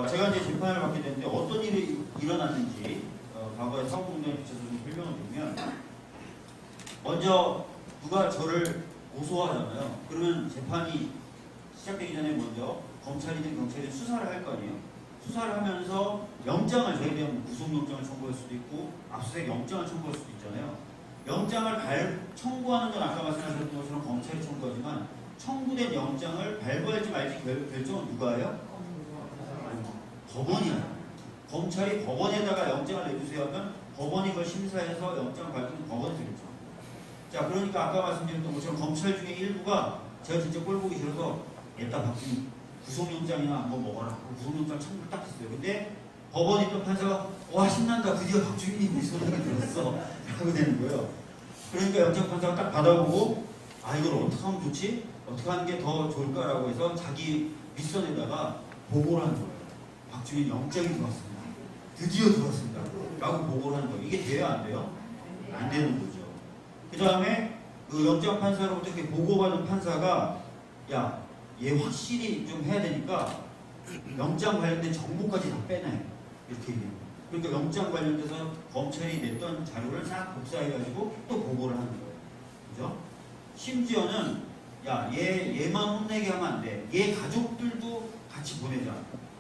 제가 이제 재판을 받게 됐는데 어떤 일이 일어났는지 과거의 사법농단에 비춰서 좀 설명을 드리면, 먼저 누가 저를 고소하잖아요. 그러면 재판이 시작되기 전에 먼저 검찰이든 경찰이든 수사를 할 거 아니에요. 수사를 하면서 영장을, 저에 대한 구속영장을 청구할 수도 있고 압수수색 영장을 청구할 수도 있잖아요. 영장을 청구하는 건 아까 말씀하셨던 것처럼 검찰이 청구하지만, 청구된 영장을 발부할지 말지 결정은 누가 해요? 법원이야. 검찰이 법원에다가 영장을 내주세요 하면 법원이 그걸 심사해서 영장을 발부는 법원에서 결정. 자, 그러니까 아까 말씀드렸던 것처럼 검찰 중에 일부가 제가 진짜 꼴 보기 싫어서 얘다 박준희 구속영장이나 한번 먹어라. 구속영장 청구를 딱 했어요. 근데 법원에 있던 판사가 와, 신난다, 드디어 박준희님이 소리가 들었어 라고 되는 거예요. 그러니까 영장 판사가 딱 받아보고 아, 이걸 어떻게 하면 좋지? 어떻게 하는 게 더 좋을까라고 해서 자기 윗선에다가 보고를 하는 거예요. 박준희 영장이 들어왔습니다. 드디어 들어왔습니다. 라고 보고를 하는 거예요. 이게 돼요, 안 돼요? 안 되는 거죠. 그 다음에 그 영장 판사로부터 이렇게 보고받은 판사가 야, 얘 확실히 좀 해야 되니까 영장 관련된 정보까지 다 빼놔요. 이렇게 얘기해요. 그러니까 영장 관련돼서 검찰이 냈던 자료를 싹 복사해가지고 또 보고를 하는 거예요. 그죠? 심지어는 야, 얘만 혼내게 하면 안 돼. 얘 가족들도 같이 보내자.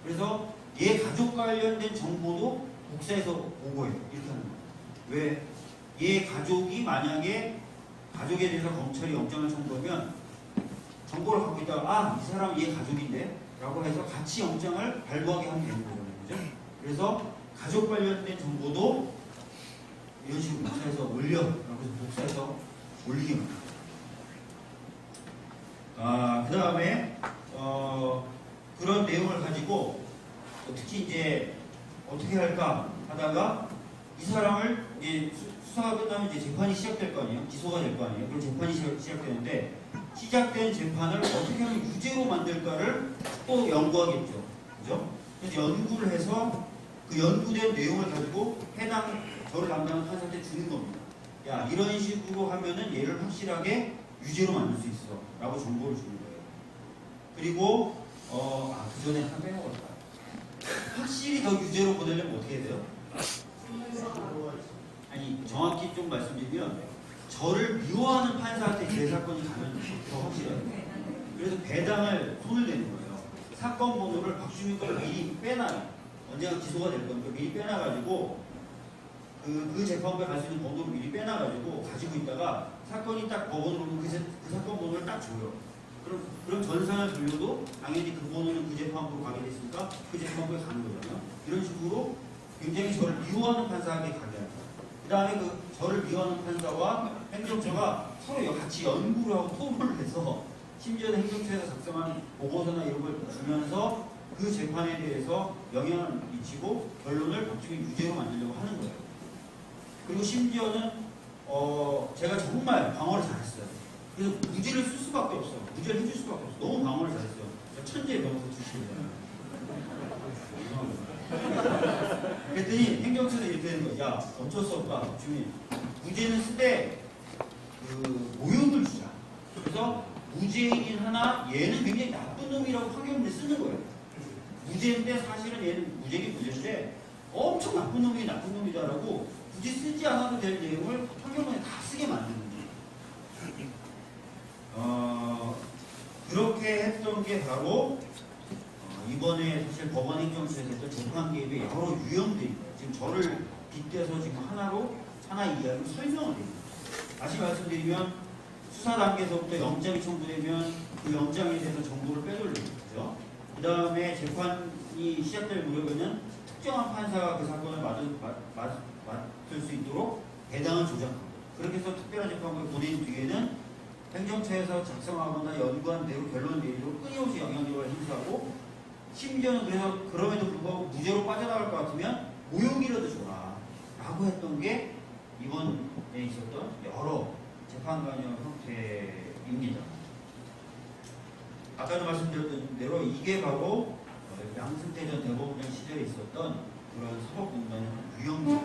그래서 얘 가족 관련된 정보도 복사해서 보고해. 이렇게 하는 거예요. 왜? 얘 가족이 만약에 가족에 대해서 검찰이 영장을 청구하면 정보를 갖고 있다가 아, 이 사람 얘 가족인데? 라고 해서 같이 영장을 발부하게 하면 되는 거잖아요. 그죠? 그래서 가족 관련된 정보도 이런 식으로 복사해서 올려. 라고 해서 복사해서 올리게 합니다. 그 다음에 그런 내용을 가지고 특히 이제 어떻게 할까 하다가 이 사람을 이제 수사가 끝나면 이제 재판이 시작될 거 아니에요? 기소가 될 거 아니에요? 그럼 재판이 시작되는데 시작된 재판을 어떻게 하면 유죄로 만들까를 또 연구하겠죠. 그죠? 그래서 연구를 해서 그 연구된 내용을 가지고 해당 저를 담당한 판사한테 주는 겁니다. 야, 이런 식으로 하면은 얘를 확실하게 유죄로 만들 수 있어. 라고 정보를 주는 거예요. 그리고, 그 전에 하나 빼먹었다. 확실히 더 유죄로 보내려면 어떻게 해야 돼요? 아니, 정확히 좀 말씀드리면, 저를 미워하는 판사한테 제 사건이 가면 더 확실해요. 그래서 배당을 손을 대는 거예요. 사건 번호를 박주민 걸 미리 빼놔요. 언젠가 기소가 될 거니까 미리 빼놔가지고 그 재판부에 갈 수 있는 번호를 미리 빼놔가지고 가지고 있다가 사건이 딱 법원으로 오면 그 사건 번호를 딱 줘요. 그럼 전산을 돌려도 당연히 그 번호는 그 재판부로 가게 됐으니까 그 재판부에 가는 거잖아요. 이런 식으로 굉장히 저를 미워하는 판사에게 가게 합니다. 그 다음에 그 저를 미워하는 판사와 행정처가 서로 같이 연구를 하고 토론을 해서 심지어는 행정처에서 작성한 보고서나 이런 걸 주면서 그 재판에 대해서 영향을 미치고 결론을 박주민 유죄로 만들려고 하는 거예요. 그리고 심지어는 제가 정말 방어를 잘했어요. 그래서 무죄를 쓸 수밖에 없어요. 무죄를 해줄 수밖에 없어요. 너무 방어를 잘했어요. 천재 변호사 출신이에요. 그랬더니 행정처에서 이렇게 되는 거야. 야, 어쩔 수 없다. 주민. 무죄는 쓸 때 모욕을 주자. 그래서 무죄인 하나 얘는 굉장히 나쁜 놈이라고 판결문에 쓰는 거예요. 무죄인데 사실은 얘는 무죄긴 무죄인데 엄청 나쁜 놈이다라고 굳이 쓰지 않아도 될 내용을 판결문에 다 쓰게 만드는 거예요. 그렇게 했던 게 바로 이번에 사실 법원 행정처에서 했던 재판 개입의 여러 유형들이 지금 저를 빗대서 지금 하나의 이야기를 설명을 해요. 다시 말씀드리면 수사 단계에서부터 영장이 청구되면 그 영장에 대해서 정보를 빼돌리는 거죠. 그 다음에 재판이 시작될 무렵에는 특정한 판사가 그 사건을 맡을 수 있도록 배당을 조작하고 그렇게 해서 특별한 재판부에 보낸 뒤에는 행정처에서 작성하거나 연구한 대로 결론을 내리도록 끊임없이 영향력을 행사하고 심지어는 그래서 그럼에도 불구하고 무죄로 빠져나갈 것 같으면 모욕이라도 줘라 라고 했던 게 이번에 있었던 여러 재판관여 형태입니다. 아까도 말씀드렸던 대로 이게 바로 양승태 전 대법원장 시절에 있었던 그런 사법공단의 유형입니다.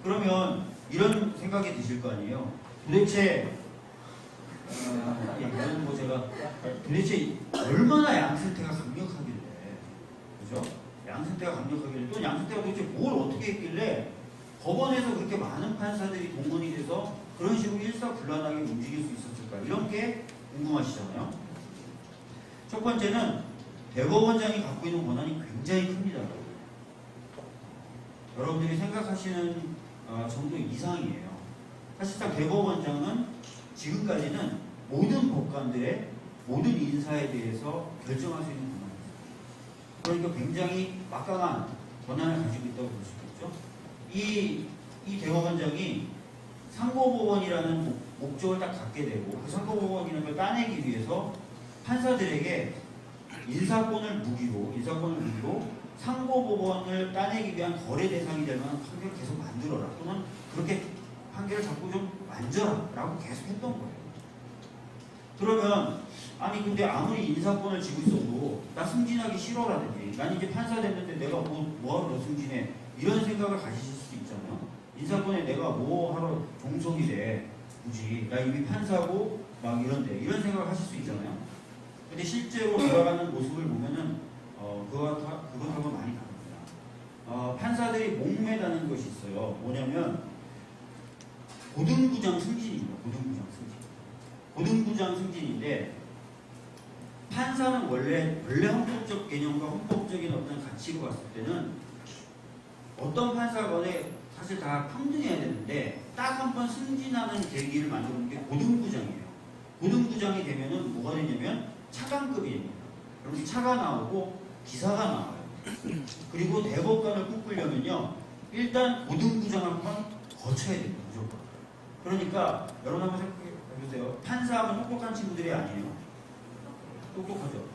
그러면 이런 생각이 드실 거 아니에요. 도대체 이건 뭐 제가 도대체 얼마나 양승태가 강력하길래, 그죠? 양승태가 강력하길래 또 양승태가 도대체 뭘 어떻게 했길래 법원에서 그렇게 많은 판사들이 동원이 돼서 그런 식으로 일사불란하게 움직일 수 있었을까? 이런 게 궁금하시잖아요. 첫 번째는 대법원장이 갖고 있는 권한이 굉장히 큽니다. 여러분들이 생각하시는 정도 이상이에요. 사실상 대법원장은 지금까지는 모든 법관들의 모든 인사에 대해서 결정할 수 있는 권한이 있습니다. 그러니까 굉장히 막강한 권한을 가지고 있다고 볼 수 있겠죠. 이 대법원장이 상고법원이라는 목적을 딱 갖게 되고 그 상고법원이라는 걸 따내기 위해서 판사들에게 인사권을 무기로 상고법원을 따내기 위한 거래 대상이 될 만한 판결을 계속 만들어라 또는 그렇게 판결을 자꾸 좀 만져라 라고 계속 했던 거예요. 그러면 아니 근데 아무리 인사권을 쥐고 있어도 나 승진하기 싫어라든지 난 이제 판사 됐는데 내가 뭐하러 너 승진해 이런 생각을 가지실 수도 있잖아요. 인사권에 내가 뭐하러 종속이 돼 굳이 나 이미 판사고 막 이런 생각을 하실 수 있잖아요. 근데 실제로 돌아가는 모습을 보면은 그것하고 많이 다릅니다. 판사들이 목매다는 것이 있어요. 뭐냐면 고등부장 승진입니다. 고등부장 승진인데 판사는 원래 헌법적 개념과 헌법적인 어떤 가치로 봤을 때는 어떤 판사간에 사실 다 평등해야 되는데 딱 한 번 승진하는 계기를 만드는 게 고등부장이에요. 고등부장이 되면은 뭐가 되냐면 차관급이 됩니다. 그럼 차가 나오고 기사가 나와요. 그리고 대법관을 뽑으려면요 일단 고등부장 한 번 거쳐야 됩니다. 무조건. 그러니까 여러분 한번 생각해보세요. 판사하면 똑똑한 친구들이 아니에요. 똑똑하죠.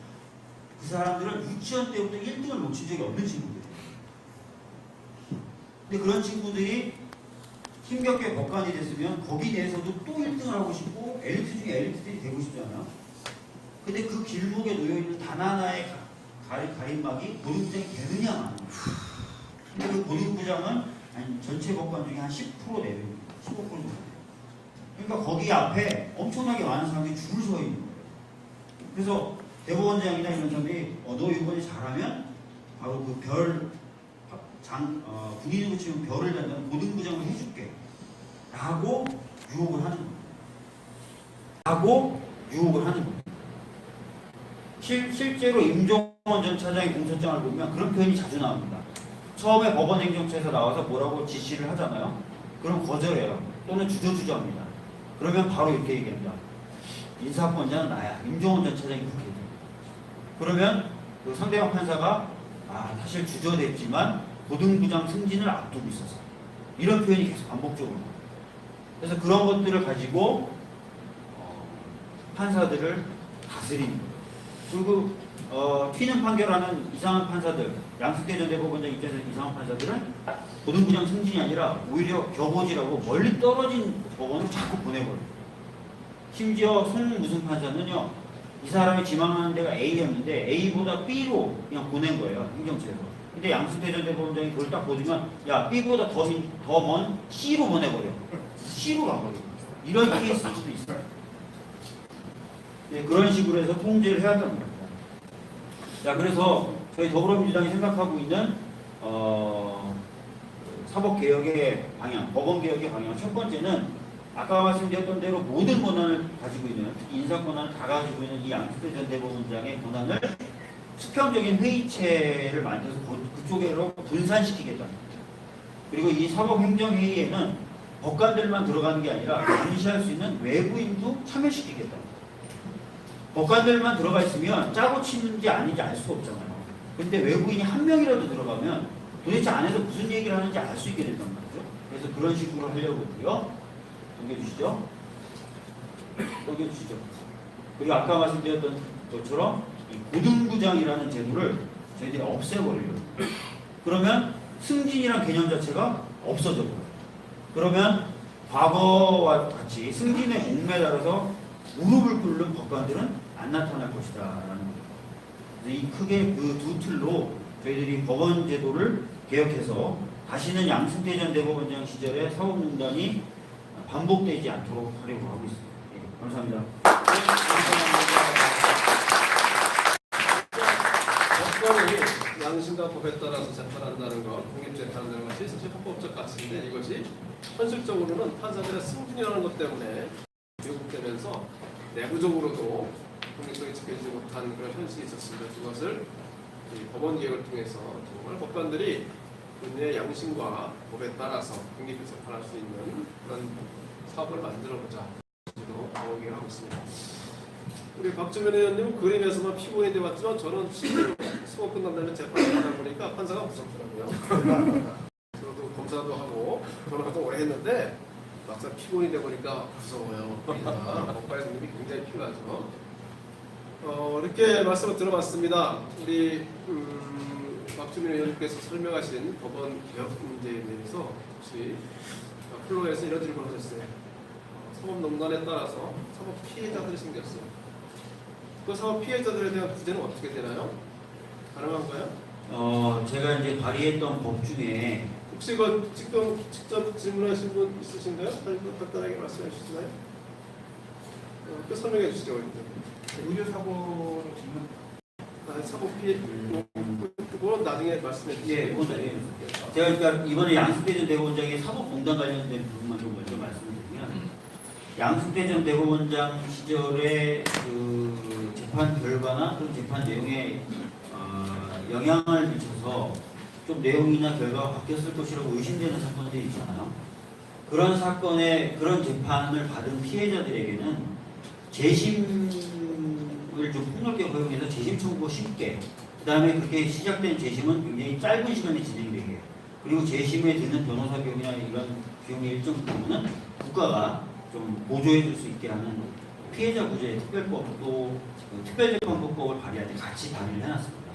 그 사람들은 유치원 때부터 1등을 놓친 적이 없는 친구들이에요. 근데 그런 친구들이 힘겹게 법관이 됐으면 거기 내에서도 또 1등을 하고 싶고 엘리트 중에 엘리트들이 되고 싶잖아요. 근데 그 길목에 놓여있는 단 하나의 가림막이 고등부장이 되느냐 마느냐. 근데 그 고등부장은 전체 법관 중에 한 10% 내외입니다. 15% 정도. 그러니까 거기 앞에 엄청나게 많은 사람들이 줄을 서 있는 거예요. 그래서 대법원장이나 이런 사람들이 너 이번에 잘하면 바로 그 군인으로 치면 별을 단다는 고등부장을 해줄게. 라고 유혹을 하는 겁니다. 라고 유혹을 하는 겁니다. 실제로 임종원 전 차장의 공소장을 보면 그런 표현이 자주 나옵니다. 처음에 법원행정처에서 나와서 뭐라고 지시를 하잖아요. 그럼 거절해요. 또는 주저주저합니다. 그러면 바로 이렇게 얘기합니다. 인사권자는 나야. 임종원 전 차장이 그렇게 해요. 그러면 그 상대방 판사가 사실 주저됐지만 고등부장 승진을 앞두고 있어서 이런 표현이 계속 반복적으로 나와요. 그래서 그런 것들을 가지고 판사들을 다스립니다. 그리고 튀는 판결하는 이상한 판사들, 양승태 전 대법원장 입장에서 이상한 판사들은 고등부장 승진이 아니라 오히려 겨보지라고 멀리 떨어진 법원을 자꾸 보내버려요. 심지어 송 무슨 판사는요, 이 사람이 지망하는 데가 A였는데 A보다 B로 그냥 보낸 거예요, 행정처에서. 근데 양승태 전 대법원장이 그걸 딱 보지만 야, B보다 더 먼 C로 보내버려. C로 가버려. 이런 케이스일 수도 있어요. 네, 그런 식으로 해서 통제를 해야 한다는 겁니다. 자, 그래서 저희 더불어민주당이 생각하고 있는 사법개혁의 방향, 법원개혁의 방향 첫 번째는 아까 말씀드렸던 대로 모든 권한을 가지고 있는, 특히 인사 권한을 다 가지고 있는 이 양승태 전 대법원장의 권한을 수평적인 회의체를 만들어서 그쪽으로 분산시키겠다는 겁니다. 그리고 이 사법행정회의에는 법관들만 들어가는 게 아니라 감시할 수 있는 외부인도 참여시키겠다는 겁니다. 법관들만 들어가 있으면 짜고 치는지 아닌지 알 수가 없잖아요. 근데 외부인이 한 명이라도 들어가면 도대체 안에서 무슨 얘기를 하는지 알 수 있게 된단 말이죠. 그래서 그런 식으로 하려고 하고요. 넘겨주시죠. 넘겨주시죠. 그리고 아까 말씀드렸던 것처럼 이 고등부장이라는 제도를 저희들이 없애버리려고. 그러면 승진이란 개념 자체가 없어져 버려요. 그러면 과거와 같이 승진에 목매달아서 무릎을 꿇는 법관들은 안 나타날 것이다 라는 거예요. 이 크게 그 두 틀로 저희들이 법원 제도를 개혁해서 다시는 양승태 전 대법원장 시절의 사법농단이 반복되지 않도록 하려고 하고 있습니다. 네, 감사합니다. 법관이 양심과 법에 따라서 재판한다는 것, 독립재판한다는 것이 사실 헌법적 가치인데 이것이 현실적으로는 판사들의 승진이라는 것 때문에 왜곡되면서 내부적으로도 독립성이 지켜지지 못한 그런 현실이 있었습니다. 그것을 법원 개혁을 통해서 정말 법관들이 본인의 양심과 법에 따라서 독립을 재판할 수 있는 그런 사업을 만들어보자 로 하고 있습니다. 우리 박주면 의원님은 그림에서만 피고인이 되었지만 저는 실제로 수업 끝난 다음에 재판을 하다 보니까 판사가 무섭더라고요. 저도 검사도 하고 변호사도 오래 했는데 막상 피고인이 되보니까 무서워요. 법관의 독립이 굉장히 필요하죠. 이렇게 말씀을 들어봤습니다. 우리 박주민 의원님께서 설명하신 법원 개혁 문제에 대해서 혹시 플로에서 이런 질문을 하셨어요. 사법농단에 따라서 사법 피해자들이 생겼어요. 그 사법 피해자들에 대한 구제는 어떻게 되나요? 가능한가요? 제가 이제 발의했던 법 중에 혹시 그 직접 질문하신 분 있으신가요? 간단하게 말씀해 주시나요? 그 설명해 주시죠. 의료사고로 질문. 사법 피해 그거는 나중에 말씀해 주시죠. 예, 제가 그러니까 이번에 양승태 전 대법원장의 사법농단 관련된 부분만 좀 먼저 말씀드리면 양승태 전 대법원장 시절의 그 재판 결과나 그런 재판 내용에 영향을 미쳐서 좀 내용이나 결과가 바뀌었을 것이라고 의심되는 사건들이 있잖아요. 그런 사건에 그런 재판을 받은 피해자들에게는 재심을 좀 폭넓게 허용해서 재심 청구가 쉽게, 그 다음에 그렇게 시작된 재심은 굉장히 짧은 시간에 진행되게 해요. 그리고 재심에 드는 변호사 비용이나 이런 비용의 일정 부분은 국가가 좀 보조해 줄 수 있게 하는 피해자 구제 특별법도 특별재판법을 발의할 때 같이 발의를 해놨습니다.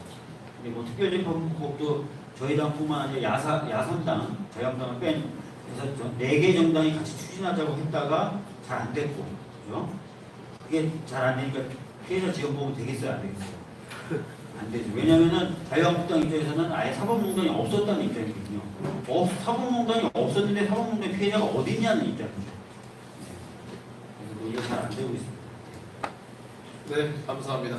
근데 뭐 특별재판법도 저희 당뿐만 아니라 야삼당, 자유한국당을 뺀 그래서 4개 정당이 같이 추진하자고 했다가 잘 안 됐고, 그죠? 그게 잘 안 되니까 피해자 지원법은 되겠어요, 안 되겠어요? 안 되죠. 왜냐면은 자유한국당 입장에서는 아예 사법농단이 없었다는 입장이거든요. 사법농단이 없었는데 사법농단 피해자가 어디 있냐는 입장이죠. 그래서 이게 잘 안 되고 있습니다. 네, 감사합니다.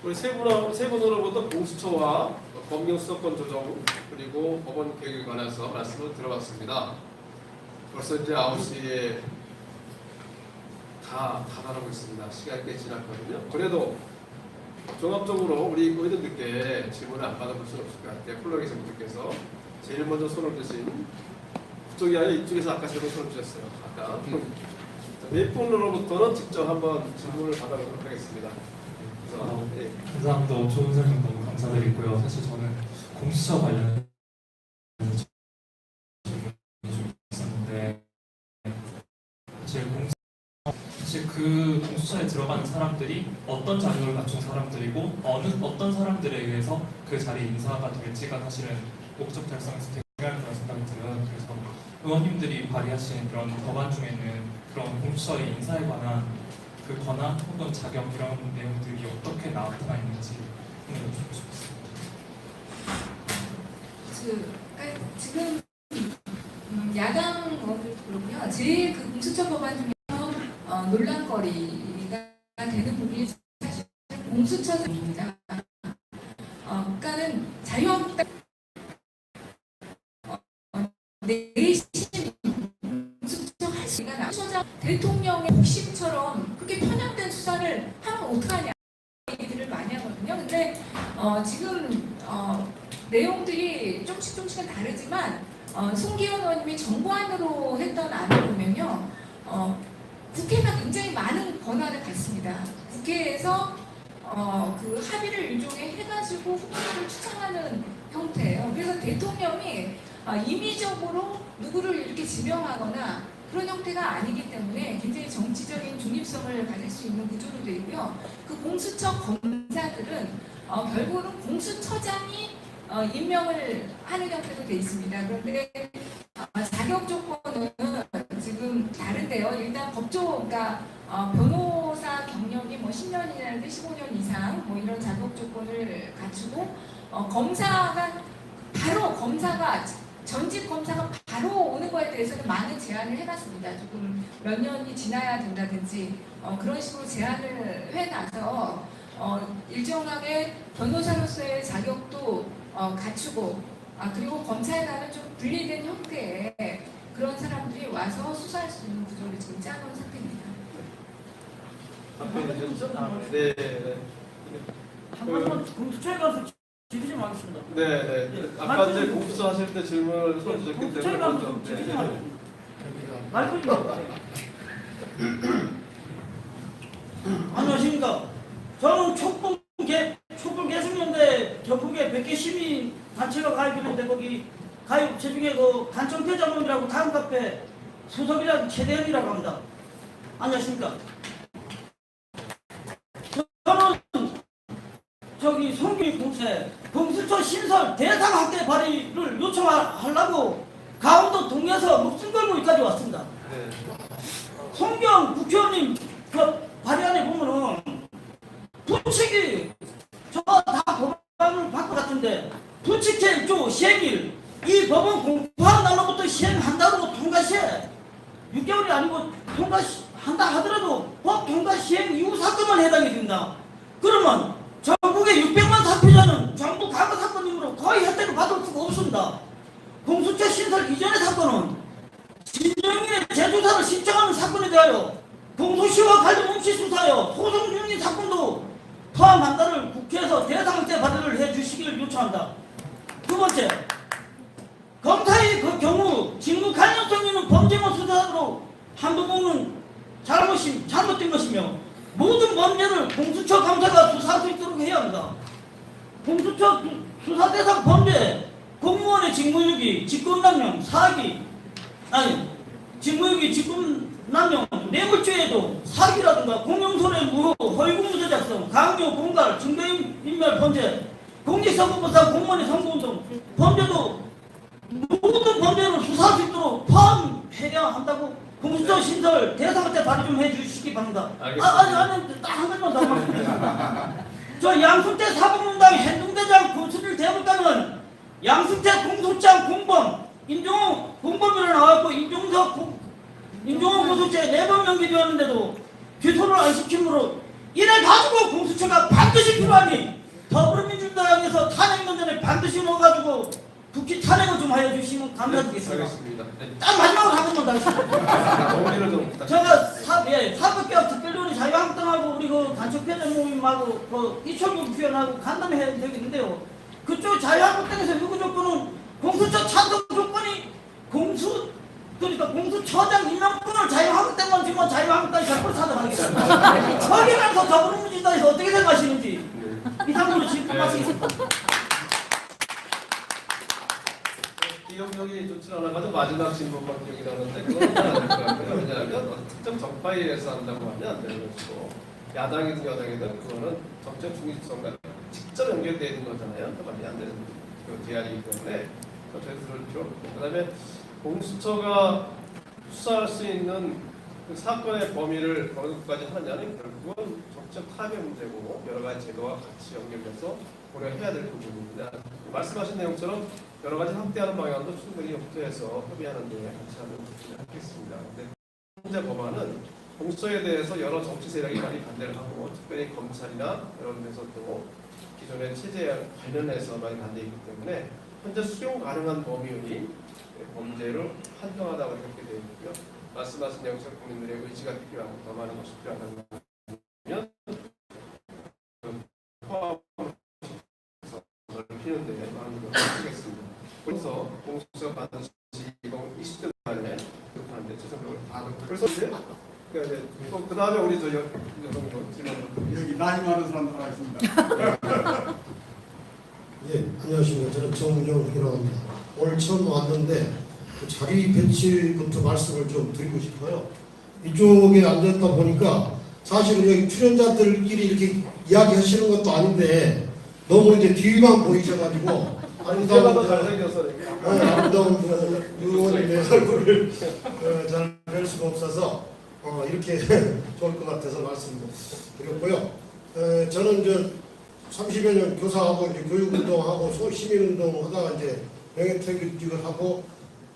우리 세 분으로부터 공수처와 검경 수사권 조정 그리고 법원 개혁에 관해서 말씀을 들어봤습니다. 벌써 이제 9시에 다 다다르고 있습니다. 시간이 꽤 지났거든요. 그래도 종합적으로 우리 의원님들께 질문을 안 받아볼 수는 없을 것 같아요. 플로어 계신 분들께서 제일 먼저 손을 드신 그쪽이 아니라 이쪽에서 아까 제일 손을 드셨어요. 아까 네 분으로부터는 직접 한번 질문을 받아보도록 하겠습니다. 그래서 네. 감사합니다. 좋은 설명 너무 감사드리고요. 사실 저는 공수처 관련해서 질문이 좀 있었는데 사실 그 공수처에 들어가는 사람들이 어떤 자격을 갖춘 사람들이고 어떤 사람들에 의해서 그 자리에 인사가 될지가 사실은 목적 달성에서 되게 중요한 그런 생각이 들어요. 그래서 의원님들이 발의하신 그런 법안 중에는 그런 공수처의 인사에 관한 그 권한 혹은 자격 이런 내용들이 어떻게 나타나 있는지 여쭤보고 싶습니다. 지금 야당 의원들도 그렇고요. 제일 그 공수처 법안 중에서 논란거리가 되는 부분이 사실 공수처입니다. 그러니까는 자유한국당 내신 공수처 할 수가 나서 대통령의 복심처럼 그렇게 편향된 수사를 하면 어떡하냐 얘기들을 많이 하거든요. 근데 지금 내용들이 조금씩은 다르지만 송기현 의원님이 정부안으로 했던 안을 보면요. 국회가 굉장히 많은 권한을 갖습니다. 국회에서 그 합의를 일종의 해가지고 후보를 추천하는 형태예요. 그래서 대통령이 임의적으로 누구를 이렇게 지명하거나 그런 형태가 아니기 때문에 굉장히 정치적인 중립성을 가질 수 있는 구조로 되어 있고요. 그 공수처 검사들은 결국은 공수처장이 임명을 하는 형태로 되어 있습니다. 그런데 자격 조건은 지금 다른데요. 일단 그러니까 변호사 경력이 뭐 10년이라든지 15년 이상 뭐 이런 자격 조건을 갖추고 검사가 전직 검사가 바로 오는 거에 대해서는 많은 제한을 해놨습니다. 조금 몇 년이 지나야 된다든지 그런 식으로 제한을 해놔서 일정하게 변호사로서의 자격도 갖추고 그리고 검사에 가면 좀 분리된 형태의 그런 사람들이 와서 수사할 수 있는 구조를 지금 짜놓은 상태입니다. 네. 한 번만 공수처에 가서 질의 좀 하겠습니다. 네. 아까 이제 공수처 하실 때 질문을 손 주셨기 때문에 공수처에 가서 먼저. 질의 좀 하겠습니다. 말씀입니다. 안녕하십니까. 저는 촛불 개성연대 전국에 100개 시민 단체가 가입했는데 거기 가입체 중에 그 단청대자문이라고 다음 카페 수석이라고 최대현이라고 합니다. 안녕하십니까. 저는 저기 송기 공수처 신설 대상 확대 발의를 요청하려고 강원도 동에서 목숨 걸고 여기까지 왔습니다. 네. 송경 국회의원님 그 발의안에 보면은 부칙이 저다 법안을 받고 같은데 부칙제 1조 시행일 이 법은 공포한 날로부터 시행한다고 통과 시에 6개월이 아니고 통과한다 하더라도 법 통과 시행 이후 사건만 해당이 됩니다. 그러면 전국에 600만 사표자는 전부 과거 사건이므로 거의 혜택을 받을 수가 없습니다. 공수처 신설 이전의 사건은 진정인의 재조사를 신청하는 사건에 대하여 공소시효와 관련 없이 수사하여 소송 중인 사건도 포함한다를 국회에서 대상학대 발의를 해주시기를 요청한다. 두 번째, 검사의 그 경우 직무 관련성 있는 범죄만 수사로 한두 번은 잘못된 것이며 모든 범죄를 공수처 검사가 수사할 수 있도록 해야 합니다. 공수처 수사 대상 범죄, 공무원의 직무유기, 직권남용, 직무유기, 직권남용, 뇌물죄에도 사기라든가 공용손해무효, 허위공무서 작성, 강요, 공갈, 증거인멸 범죄, 공직선거법상 공무원의 선거운 등 범죄도 모든 범죄를 수사할 수 있도록 포함해야 한다고 공수처 신설 대상한테 발의 좀 해주시기 바랍니다. 아니, 딱 한 가지만 더 하겠습니다. 저 양승태 사법농단 행동대장 고수를 대법관은 양승태 공소장 공범, 임종호 공범으로 나왔고 임종호 고소죄 4번 명기되었는데도 기소를 안 시키므로 이래 가지고 공수처가 반드시 필요하니 더불어민주당에서 탄핵 문제를 반드시 넣어가지고 국회 탄핵을 좀 하여 주시면 감사드리겠습니다. 알겠습니다. 네. 딱 마지막으로 한 번만 더 하겠습니다. 정리를 좀 부탁드립니다. 제가 사법개혁 특별위원회 자유한국당하고 우리 그 단축회장 모임하고 그 이철구 부위원하고 간담회 해야 되겠는데요. 그쪽 자유한국당에서 요구 조건은 공수처 찬성 조건이 그러니까 공수처장 임명권을 자유한국당만 주면 자유한국당이 100% 사정하겠습니다. 거기에 가서 더불어민주당에서 어떻게 생각하시는지 이상으로 질문 마치겠습니다. 기억력이 좋지 않아가지고 마지막 질문만 기억이 나는데 그건 안될것 같고요. 왜냐하면 특정 정파에 의해서 한다고 하면 안 되는 것이고 야당이든 여당이든 그거는 정책 중립성과 직접 연결되어 있는 거잖아요. 말이 안 되는 그 대안이기 때문에 저희들을 필요 없고 그다음에 공수처가 수사할 수 있는 그 사건의 범위를 어느 정도까지 하느냐는 결국은 정책 타협의 문제고 여러 가지 제도와 같이 연결돼서 고려해야 될 부분입니다. 말씀하신 내용처럼 여러 가지 확대하는 방향도 충분히 협조해서 협의하는 데 같이 하는 부분을 하겠습니다. 근데 현재 법안은 공수처에 대해서 여러 정치 세력이 많이 반대를 하고 특별히 검찰이나 이런 데서 또 기존의 체제 관련해서 많이 반대이기 때문에 현재 수용 가능한 범위의 범죄를 한정하다고 그렇게 되어 있고요. 말씀하신 내용처럼 국민들의 의지가 필요하고 더 많은 것이 필요하다면 피는데 많은 것을 하겠습니다. 그래서 공수처 반드시 2020년 안에 하는데 최선을 다하는 그래서 이제 그 다음에 우리 저 여성분 질문 여기 나이 많은 사람들 하나 있습니다. 예, 안녕하십니까. 저는 정용이라고 합니다. 오늘 처음 왔는데 그 자리 배치부터 말씀을 좀 드리고 싶어요. 이쪽에 앉았다 보니까 사실은 여기 출연자들끼리 이렇게 이야기하시는 것도 아닌데 너무 이제 뒤만 보이셔가지고 아름다운 잘생겨서 아름다운 의원님의 얼굴을 잘 뵐 수가 없어서 이렇게 좋을 것 같아서 말씀드렸고요. 저는 이제 30여 년 교사하고 이제 교육운동하고 시민운동 하다가 이제 명예퇴직을 하고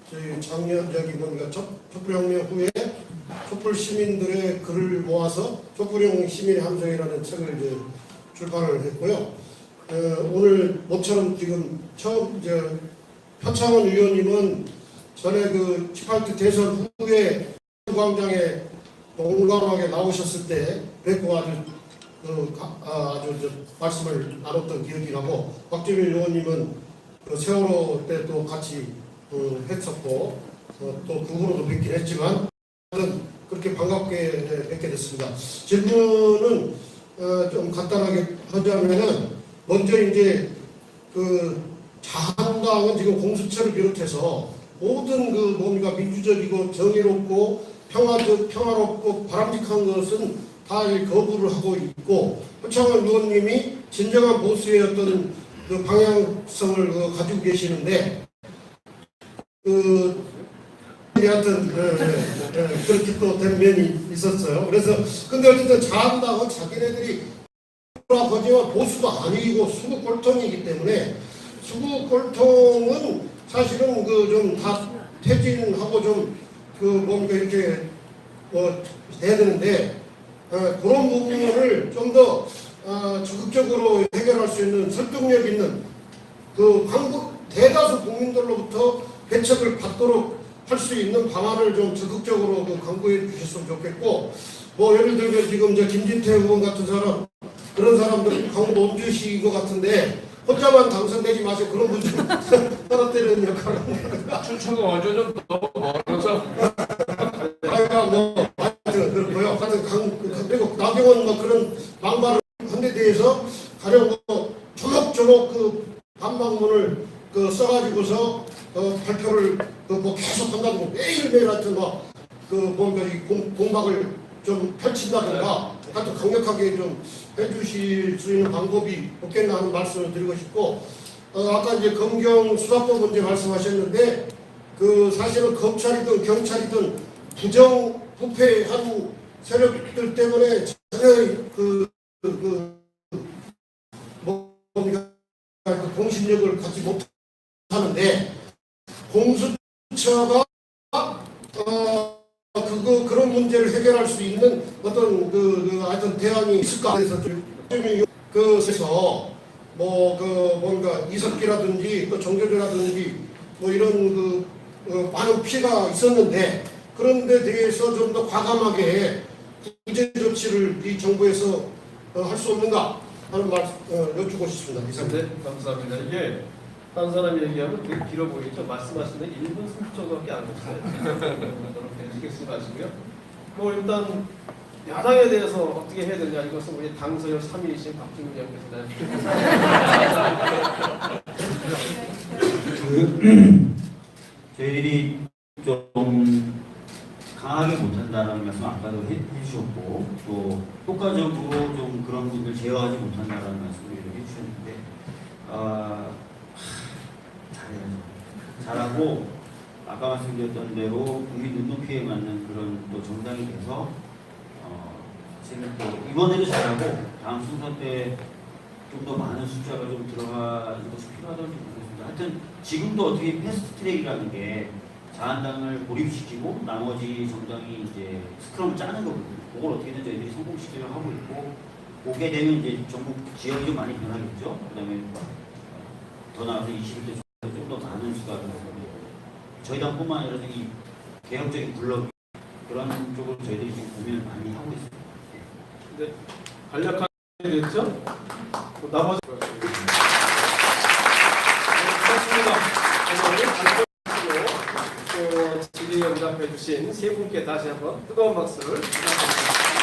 저희 작년 뭡니까 촛불혁명 후에 촛불 시민들의 글을 모아서 촛불형 시민의 함성이라는 책을 이제 출판을 했고요. 오늘 모처럼 지금 처음 이제 표창원 의원님은 전에 그 18대 대선 후에 광장에 공감하게 나오셨을 때 뵙고 아주 말씀을 나눴던 기억이 나고 박주민 의원님은 그 세월호 때 또 같이 했었고 또 그 후로도 뵙긴 했지만 그렇게 반갑게 뵙게 됐습니다. 질문은 좀 간단하게 하자면은 먼저 이제 그 자한당은 지금 공수처를 비롯해서 모든 그 뭡니까 민주적이고 정의롭고 평화롭고 바람직한 것은 다 거부를 하고 있고 표창원 의원님이 진정한 보수의 어떤 그 방향성을 가지고 계시는데 하여튼 그렇게 또 된 면이 있었어요. 그래서 근데 어쨌든 자한당은 자기네들이 거지만 보수도 아니고 수국골통이기 때문에 수국골통은 사실은 그 좀 다 퇴진하고 좀 그 뭔가 이렇게 해야 되는데 그런 부분을 좀 더 적극적으로 해결할 수 있는 설득력 있는 그 한국 대다수 국민들로부터 배척을 받도록 할 수 있는 방안을 좀 적극적으로 강구해 주셨으면 좋겠고 뭐 예를 들면 지금 이제 김진태 의원 같은 사람 그런 사람들 강구 논주시인 것 같은데 혼자만 당선되지 마시고 그런 분 좀 떨어뜨리는 역할을 합니다. 춘천은 완전 좀 너무 멀어서 하여튼 그렇고요. 그리고 나경원 뭐 그런 망발을 한 데 대해서 가령 조목조목 그 반박문을 써가지고서 발표를 뭐 계속 한다고 매일매일 하여튼 그 뭔가 이 공박을 좀 펼친다든가 하여튼 강력하게 좀 해주실 수 있는 방법이 없겠나 하는 말씀을 드리고 싶고 아까 이제 검경 수사법 문제 말씀하셨는데 그 사실은 검찰이든 경찰이든 부패한 세력들 때문에 전혀 공신력을 갖지 못하는데 공수처가 그런 문제를 해결할 수 있는 어떤 하여튼 대안이 있을까 해서 그래서 뭐 그 뭔가 이석기라든지 또 정교조라든지 뭐 이런 많은 피해가 있었는데 그런 데 대해서 좀 더 과감하게 구제 조치를 이 정부에서 할 수 없는가 하는 말 여쭙고 싶습니다. 이상입니다. 네, 감사합니다. 이게 다른 사람이 얘기하면 되게 길어 보이죠. 말씀하시는 1분 30초밖에 안 됐어요. 그렇게 신경 마시고요. 뭐 일단 야당에 대해서 어떻게 해야 되냐 이것은 우리 당서열 3위이신 박준민 의원께서 저희들이 좀 강하게 못한다는 말씀 아까도 해주셨고 또 효과적으로 좀 그런 분들 제어하지 못한다는 말씀을 해주셨는데 잘하고 아까 말씀드렸던 대로 국민 눈높이에 맞는 그런 또 정당이 돼서 지금 또 이번에도 잘하고 다음 순서 때 좀 더 많은 숫자가 좀 들어가는 것이 필요하다고 생각합니다. 하여튼 지금도 어떻게 패스트 트랙이라는 게 자한당을 고립시키고 나머지 정당이 이제 스크럼을 짜는 거거든요. 그걸 어떻게든 저희들이 성공시키려고 하고 있고 오게 되면 이제 전국 지역이 좀 많이 변하겠죠. 그다음에 더 나아서 21대 좀 더 많은 수가 저희 당뿐만 아니라 이 개혁적인 블록 그런 쪽으로 저희들이 지금 고민을 많이 하고 있습니다. 네, 간략하게 됐죠? 나머지 그렇습니다. 오늘 질의에 응답해 주신 세 분께 다시 한번 뜨거운 박수를 부탁드립니다.